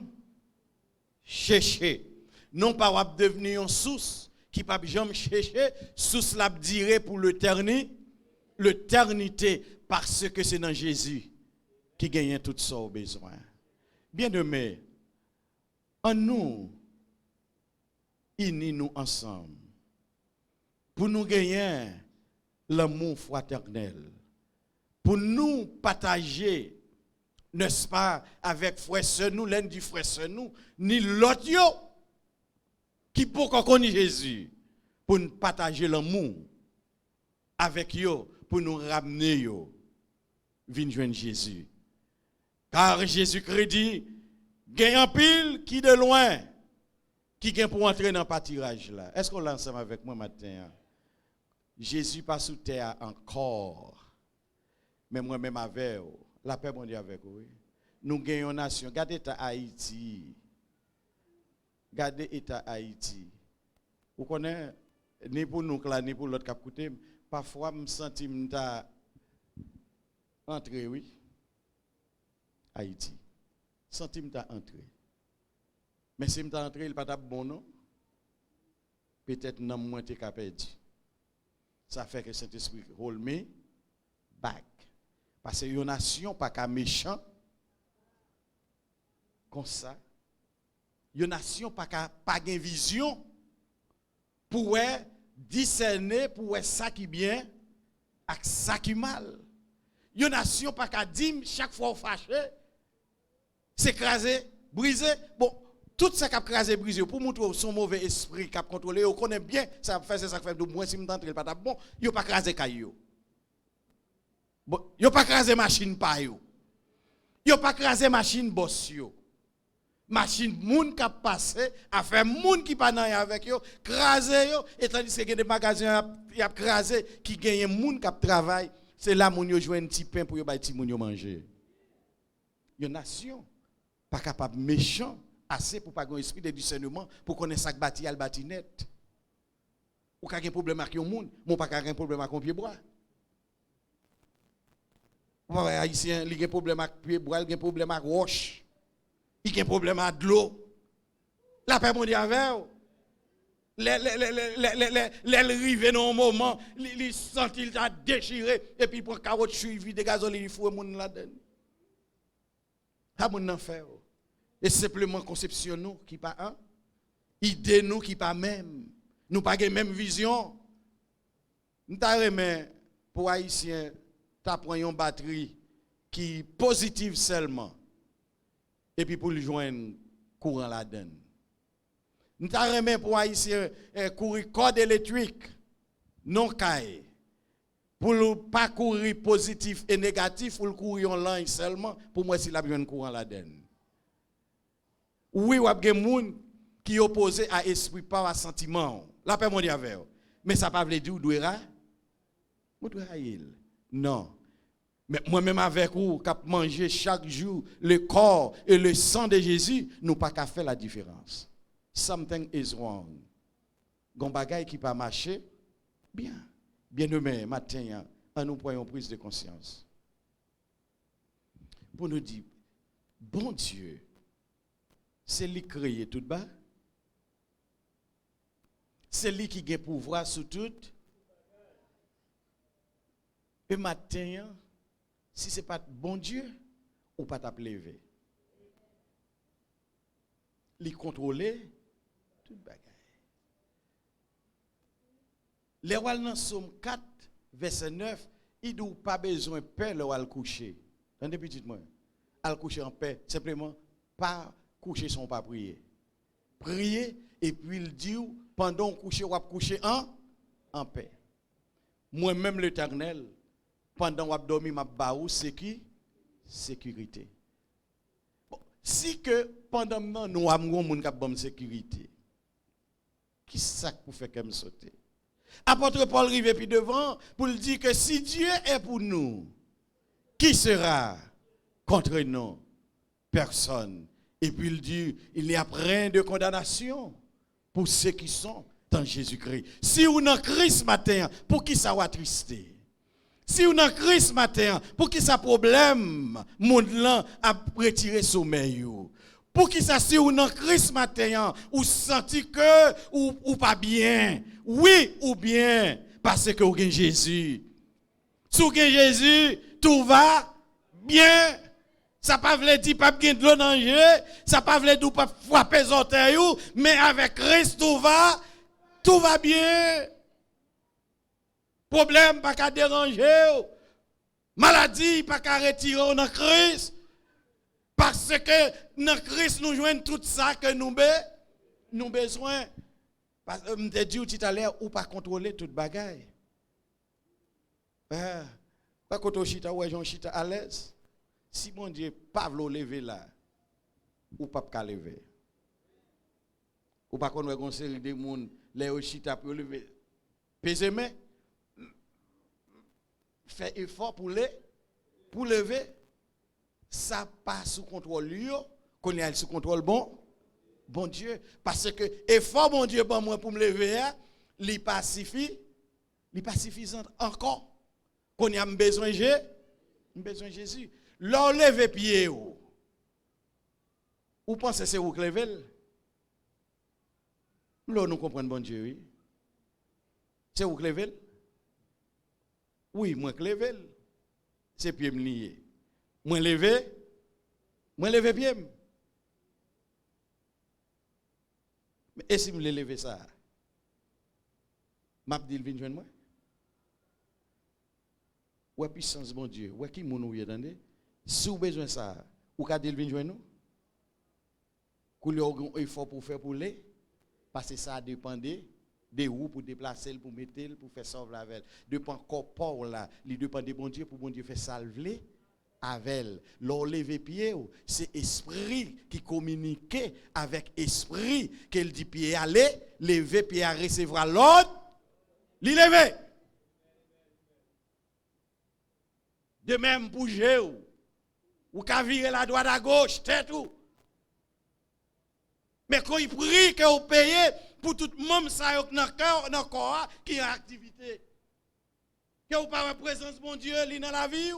chercher. Non pas ou à devenir une source, qui pas jamais chercher, source la dirait pour l'éternité, parce que c'est dans Jésus qui gagne tout ça au besoin. Bien-aimés, en nous, unis-nous ensemble pour nous gagner l'amour fraternel, pour nous partager, n'est-ce pas, avec frère sœur nous, l'un du frère sœur nous, ni l'autre qui pour qu'on connaisse Jésus, pour nous partager l'amour avec eux, pour nous ramener eux, venir joindre Jésus. Car Jésus-Christ dit, gagne en pile qui de loin, qui gagne pour entrer dans le pâturage là. Est-ce qu'on l'a ensemble avec moi matin? Jésus pas sous terre encore. Mais moi-même avec vous. La paix, mon Dieu, avec vous. Nous gagnons une nation. Regardez l'État Haïti. Regardez l'État Haïti. Vous connaissez, ni pour nous, ni pour l'autre qui a coûté, parfois, je me sens entrer, oui. Haïti. Sentime ta entrée. Mais si m'ta entrée, il pas ta bon non. Peut-être non moins t'es capable. Ça fait que cet esprit hold me back. Parce que une nation pas qu'à méchant comme ça. Une nation pas qu'à pas gain vision pour discerner pour ça qui bien et ça qui mal. Une nation pas qu'à dire chaque fois fâché s'écraser, briser. Bon, tout ça qui a crasé, brisé, pour montrer son mauvais esprit qui a contrôlé, on connaît bien, ça fait ça fait de moins si m'entendre pas bon, yo pas crasé caillou. Bon, yo pas crasé machine pa yo. Yo pas crasé machine boss yo. Machine moun qui a passé, a fait moun qui pas nan avec yo, crasé yo, et tandis que des magasins y a crasé qui gagne moun qui travaille c'est là moun yo joine un petit pain pour yo bay ti moun yo manger. Une nation pas capable méchant assez pour pas un esprit de discernement pour connaître ça bâti al bâti net. Ou ka gen problème avec yon moun, mon pas ka gen problème avec un pied bois. Ou haïtien, il gen problème avec pied bois, il gen problème avec roche. Il gen problème avec de l'eau. La paix mondiale avec les rive dans un moment, il sent qu'il a déchiré et puis pour carotte suivi de gasoline, il faut moun là-dedans. Ça moun nan fait. Et simplement conception nous qui pas un, idée nous qui pas même, nous pas gen même vision. Nous ta remet pour haïtien, ta prend une batterie qui positive seulement et puis pour lui joindre courant là-dedans. Nous ta remet pour haïtien courir corde électrique non caille. Pour ne pas courir positif et négatif, pour courir en ligne seulement, pour moi, si la besoin de courant là-dedans. Oui, il y a des gens qui opposent à l'esprit, pas à sentiment. La paix mondiale avec. Mais ça ne veut pas dire où doit il. Non. Mais moi-même avec vous, qui manger chaque jour le corps et le sang de Jésus, nous pas qu'à faire la différence. Something is wrong. Gon bagay qui pas marcher, bien. Bien-aimé, matin, nous prenons prise de conscience. Pour nous dire, bon Dieu, c'est lui qui crée tout bas. C'est lui qui a pouvoir sur tout. Et matin, si ce n'est pas bon Dieu, ou pas t'appeler. Il contrôler tout bagaille. Les rois dans Somme 4, verset 9, il n'ont pas besoin de paix le roi coucher. Attendez petit moi. Al coucher en paix, simplement pas coucher sans pas prier. Prier et puis il dit pendant coucher ou coucher en paix. Moi-même l'Éternel pendant ou dormir m'a baou sécurité. Bon, si que pendant nous avons moun k'ap bonne sécurité. Qui ça pour faire comme sauter? Apôtre Paul arrive puis devant pour dire que si Dieu est pour nous, qui sera contre nous? Personne. Et puis il dit, il n'y a rien de condamnation pour ceux qui sont dans Jésus-Christ. Si vous dans Christ matin, pour qui ça va trister? Si vous dans Christ matin, pour qui ça problème, monde là a retiré sommeil? Pour qui ça si vous dans Christ matin, ou senti que ou pas bien? Oui ou bien parce que vous avez Jésus. Si vous avez Jésus, tout va bien. Ça pas veut dire pas bien de l'eau dans le jeu, ça pas veut dire pas frapper les orteils, mais avec Christ tout va bien. Problème pas qu'à déranger, maladie pas qu'à retirer dans Christ. Parce que dans Christ nous joignons tout ça que nous besoin. Parce que je dit tout à l'heure, ou pas contrôler toute bagaille. Pas quand on chita ou on chita à l'aise. Si mon Dieu pas vouloir lever là, ou pas qu'à lever. Ou pas qu'on a une série de monde les chita pour lever. Pesez mais fait effort pour lever. Ça pas sous contrôle lui, qu'on est sous contrôle bon Dieu, parce que effort bon Dieu bon moi pour me lever, il pas suffisant encore. Qu'on a besoin de Jésus. L'on lève pied ou pensez c'est vous qui levez? L'on nous comprendre bon Dieu oui. C'est vous qui levez? Oui, moi qui levez. C'est pied me lié. Moi lever pied. Et si je me lever ça, m'a dit vinn joindre moi. Ouais puissance bon Dieu, ouais qui moun ou attendez. Si vous besoin ça, ou ka dit vinn joindre nous. Kou li un effort pour faire pour les parce que ça dépendait de où pour déplacer pour mettre pour faire sauver la veille. Dépend corps là, il dépend de bon Dieu pour bon Dieu faire salver avec leur lever pied, c'est esprit qui communique avec esprit qu'elle dit pied aller, lever pied à recevoir l'autre, li lever. De même pour Jéhu. Ou qu'à virer la droite à gauche, tête tout. Mais quand il prie que vous payez pour tout le monde dans le corps qui est en activité. Que vous pas la présence de mon Dieu dans la vie.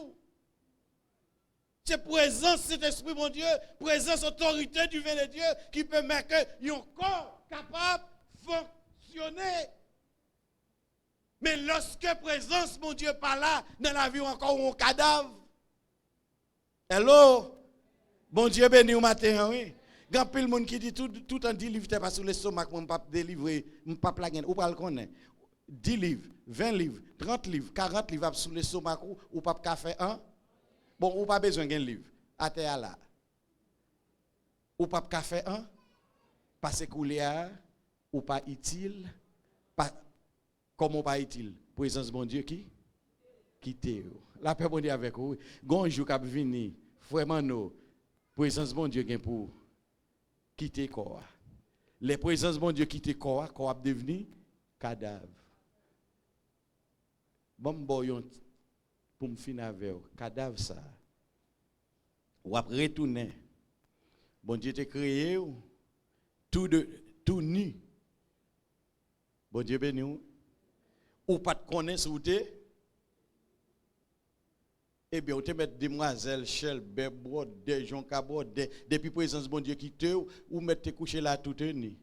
C'est présence, cet esprit, mon Dieu, présence, autorité du vin de Dieu qui permet que un corps capable de fonctionner. Mais lorsque présence, mon Dieu, pas là, dans la vie, encore un cadavre. Hello? Bon Dieu béni au matin, oui. Grand pile monde qui dit tout en 10 livres, t'es pas sur l'estomac, mon pas délivrer, mon pas plaguer, ou pas le connaître. 10 livres, 20 livres, 30 livres, 40 livres sur l'estomac, ou pas café un. Bon, ou pas besoin d'un livre. À terre là. Ou pas café un. Parce que ou pas utile. Comment pas utile? Présence bon Dieu qui? Quitte. La paix bon Dieu avec vous. Gonjou cap vini. Vraiment non. Présence bon Dieu gain pour quitter corps. Les présences bon Dieu quitter corps devenu cadavre. Bon boyon pour me finir avec cadavre ça. Ou après retourner. Bon Dieu t'a créé tout nu. Bon Dieu béni ou pas de connaître où t'es. Eh bien, on te met demoiselle, chel, bébro, des gens cabot, depuis présence bon Dieu qui te ou mettre te coucher là tout nu.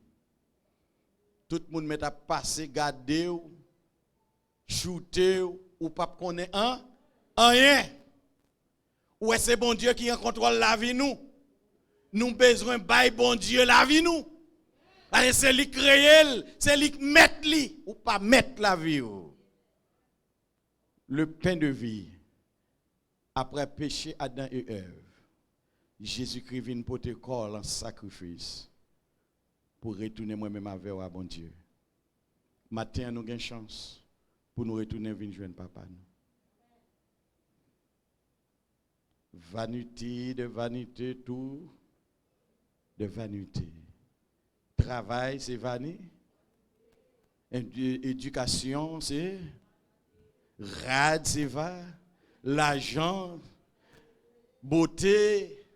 Tout le monde met à passer, garder, shooter ou pas connaître rien. Ou est-ce bon Dieu qui en contrôle la vie nous? Nous besoin bail bon Dieu la vie nous. Allez, c'est lui créer, c'est lui mettre lui ou pas mettre la vie. Le pain de vie. Après péché Adam et Ève, Jésus-Christ vient pour te corps en sacrifice pour retourner moi-même avec bon Dieu. Matin, nous avons une chance pour nous retourner venir joindre papa. Vanité de vanité, tout de vanité. Travail, c'est vanité. Éducation, c'est rad, c'est va. L'argent, beauté,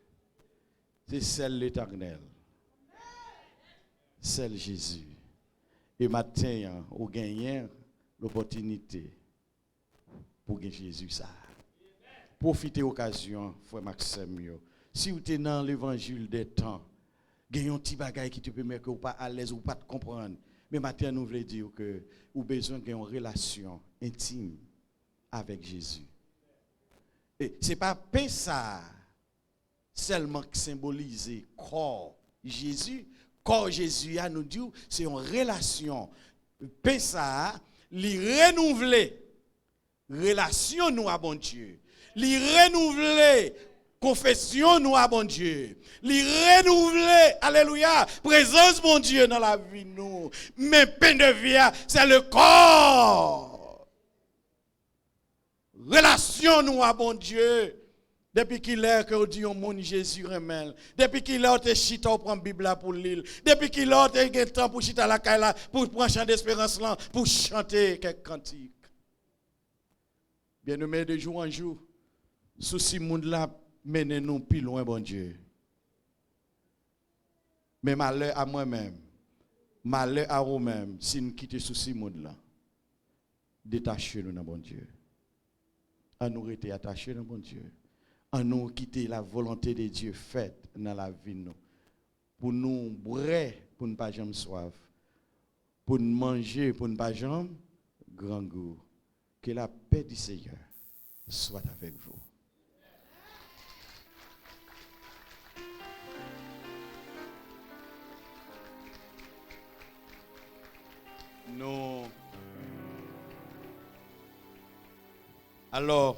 c'est celle l'éternel. Celle Jésus. Et matin, on gagne l'opportunité pour gagner Jésus ça. Profitez de l'occasion, frère Maxime. Si vous êtes dans l'évangile des temps, gagnez un petit bagage qui te permet que vous pas à l'aise ou pas de comprendre. Mais matin, nous voulons dire que vous avez besoin d'une relation intime avec Jésus. Ce n'est pas ça seulement qui symbolise corps Jésus. Corps Jésus, nous dit, c'est une relation. Ça, li renouveler relation nous à bon Dieu. Li renouveler confession nous à bon Dieu. Li renouveler, alléluia, présence bon Dieu dans la vie nous. Mais pain de vie, c'est le corps. Relation nous à bon Dieu. Depuis qu'il est que dit au monde Jésus remel. Depuis qu'il est te chita prend Bible pour l'île. Depuis qu'il est te temps pour chita la caille pour prendre chant d'espérance là pour chanter quelques cantiques. Bien-aimés de jour en jour, souci monde là mène nous plus loin bon Dieu. Mais malheur à moi-même. Malheur à vous-même si nous quittons souci monde là. Détachez-nous dans bon Dieu. À nous rester attachés dans bon Dieu. À nous quitter la volonté de Dieu faite dans la vie nous. Pour nous boire, pour ne pas jamais soif. Pour nous manger, pour ne pas jamais grand goût. Que la paix du Seigneur soit avec vous. Nous. Alors,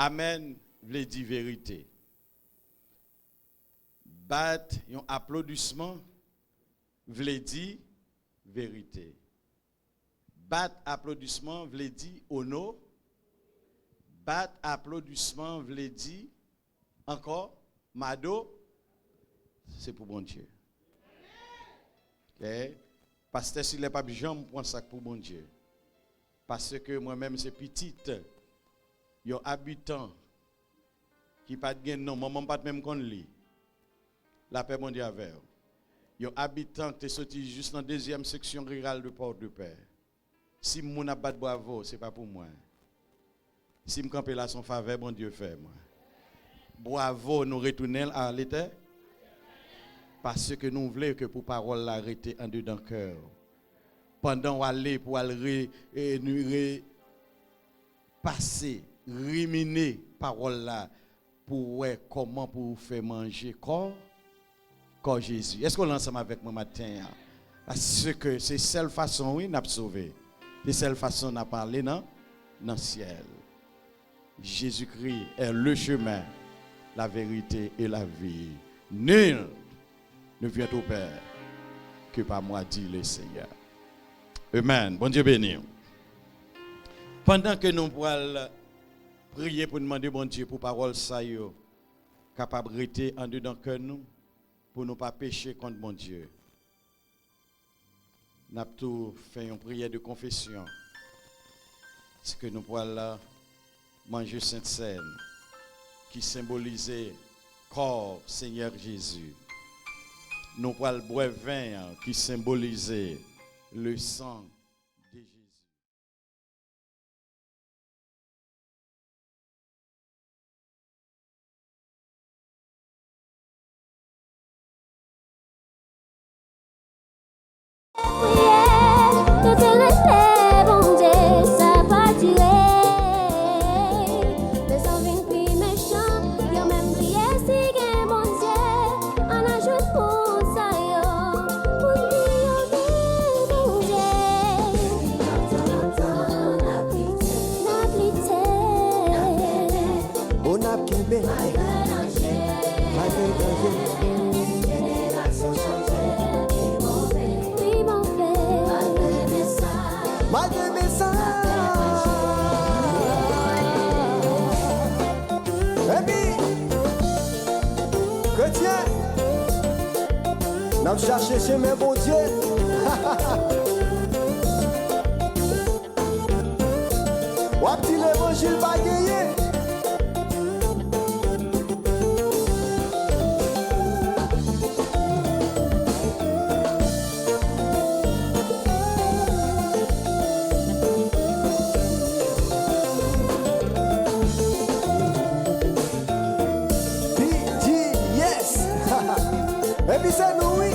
Amen, veut dire vérité. Bat, un applaudissement, veut dire vérité. Bat, applaudissement, veut dire honneur. Bat, applaudissement, veut dire encore, mado, c'est pour bon Dieu. Ok? Pasteur, s'il n'est pas bien, je prends ça pour bon Dieu. Parce que moi-même, c'est petite. Yon habitant qui pas de non, maman pas même qu'on lit. La paix mon Dieu avec. Yon habitant qui est sorti juste dans la deuxième section rurale de Port-de-Paix. Si mon n'a pas de bravo, c'est pas pour moi. Si me camper là son faveur, bon Dieu fait moi. Bravo, nous retournons à l'été. Parce que nous voulons que pour parole l'arrêter en dedans cœur. Pendant aller pour aller passer, ruminer parole là pour voir comment pour faire manger corps Jésus. Est-ce qu'on est ensemble avec moi matin? Parce que c'est seule façon oui n'a sauver. C'est seule façon n'a parler dans le ciel. Jésus-Christ est le chemin, la vérité et la vie. Nul ne vient au Père que par moi, dit le Seigneur. Amen. Bon Dieu béni. Pendant que nous allons prier pour demander bon Dieu pour parole ça yo capable rester en dedans cœur nous pour ne pas pécher contre mon Dieu. Nous avons tout fait une prière de confession. C'est que nous allons manger Sainte Seine qui symbolisait corps Seigneur Jésus. Nous allons boire vin qui symbolisait le sang de Jésus. Prière, te relève, bon Dieu, ça va durer. Les envies puis méchants, y'a même prière si gain, mon Dieu, en ajoute pour ça, yo, pour dire, bon Dieu. N'appliquez, On a kimbé. oui, mon père. Malgré mes sangs. Et puis, chrétien, nous cherchons chez mes bons dieux. Ou un petit l'évangile va gagner. Yes. Et puis c'est nous, oui.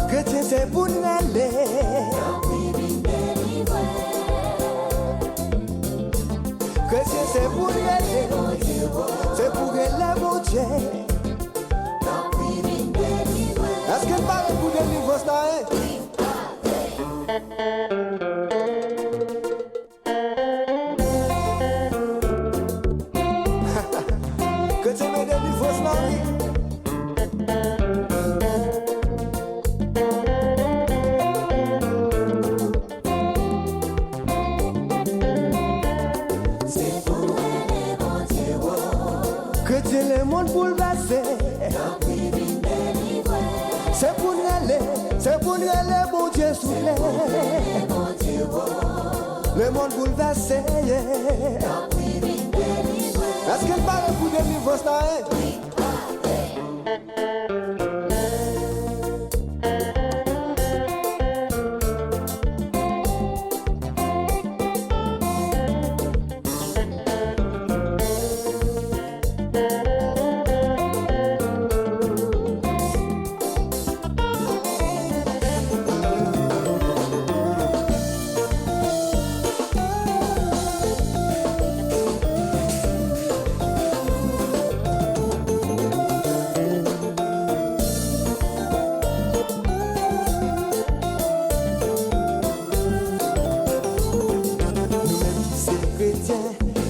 Chrétien, c'est pour nous aller. Chrétien, c'est pour nous aller. C'est pour aller, mon Dieu. Est-ce qu'il parle pour délivrance là, hein? Chrétien, mais délivrance là, oui. Chrétien, le monde bouleversé. C'est pour nous aller, mon Dieu soufflé. Le monde bouleversé. Est-ce qu'il parle pour délivrance là, hein?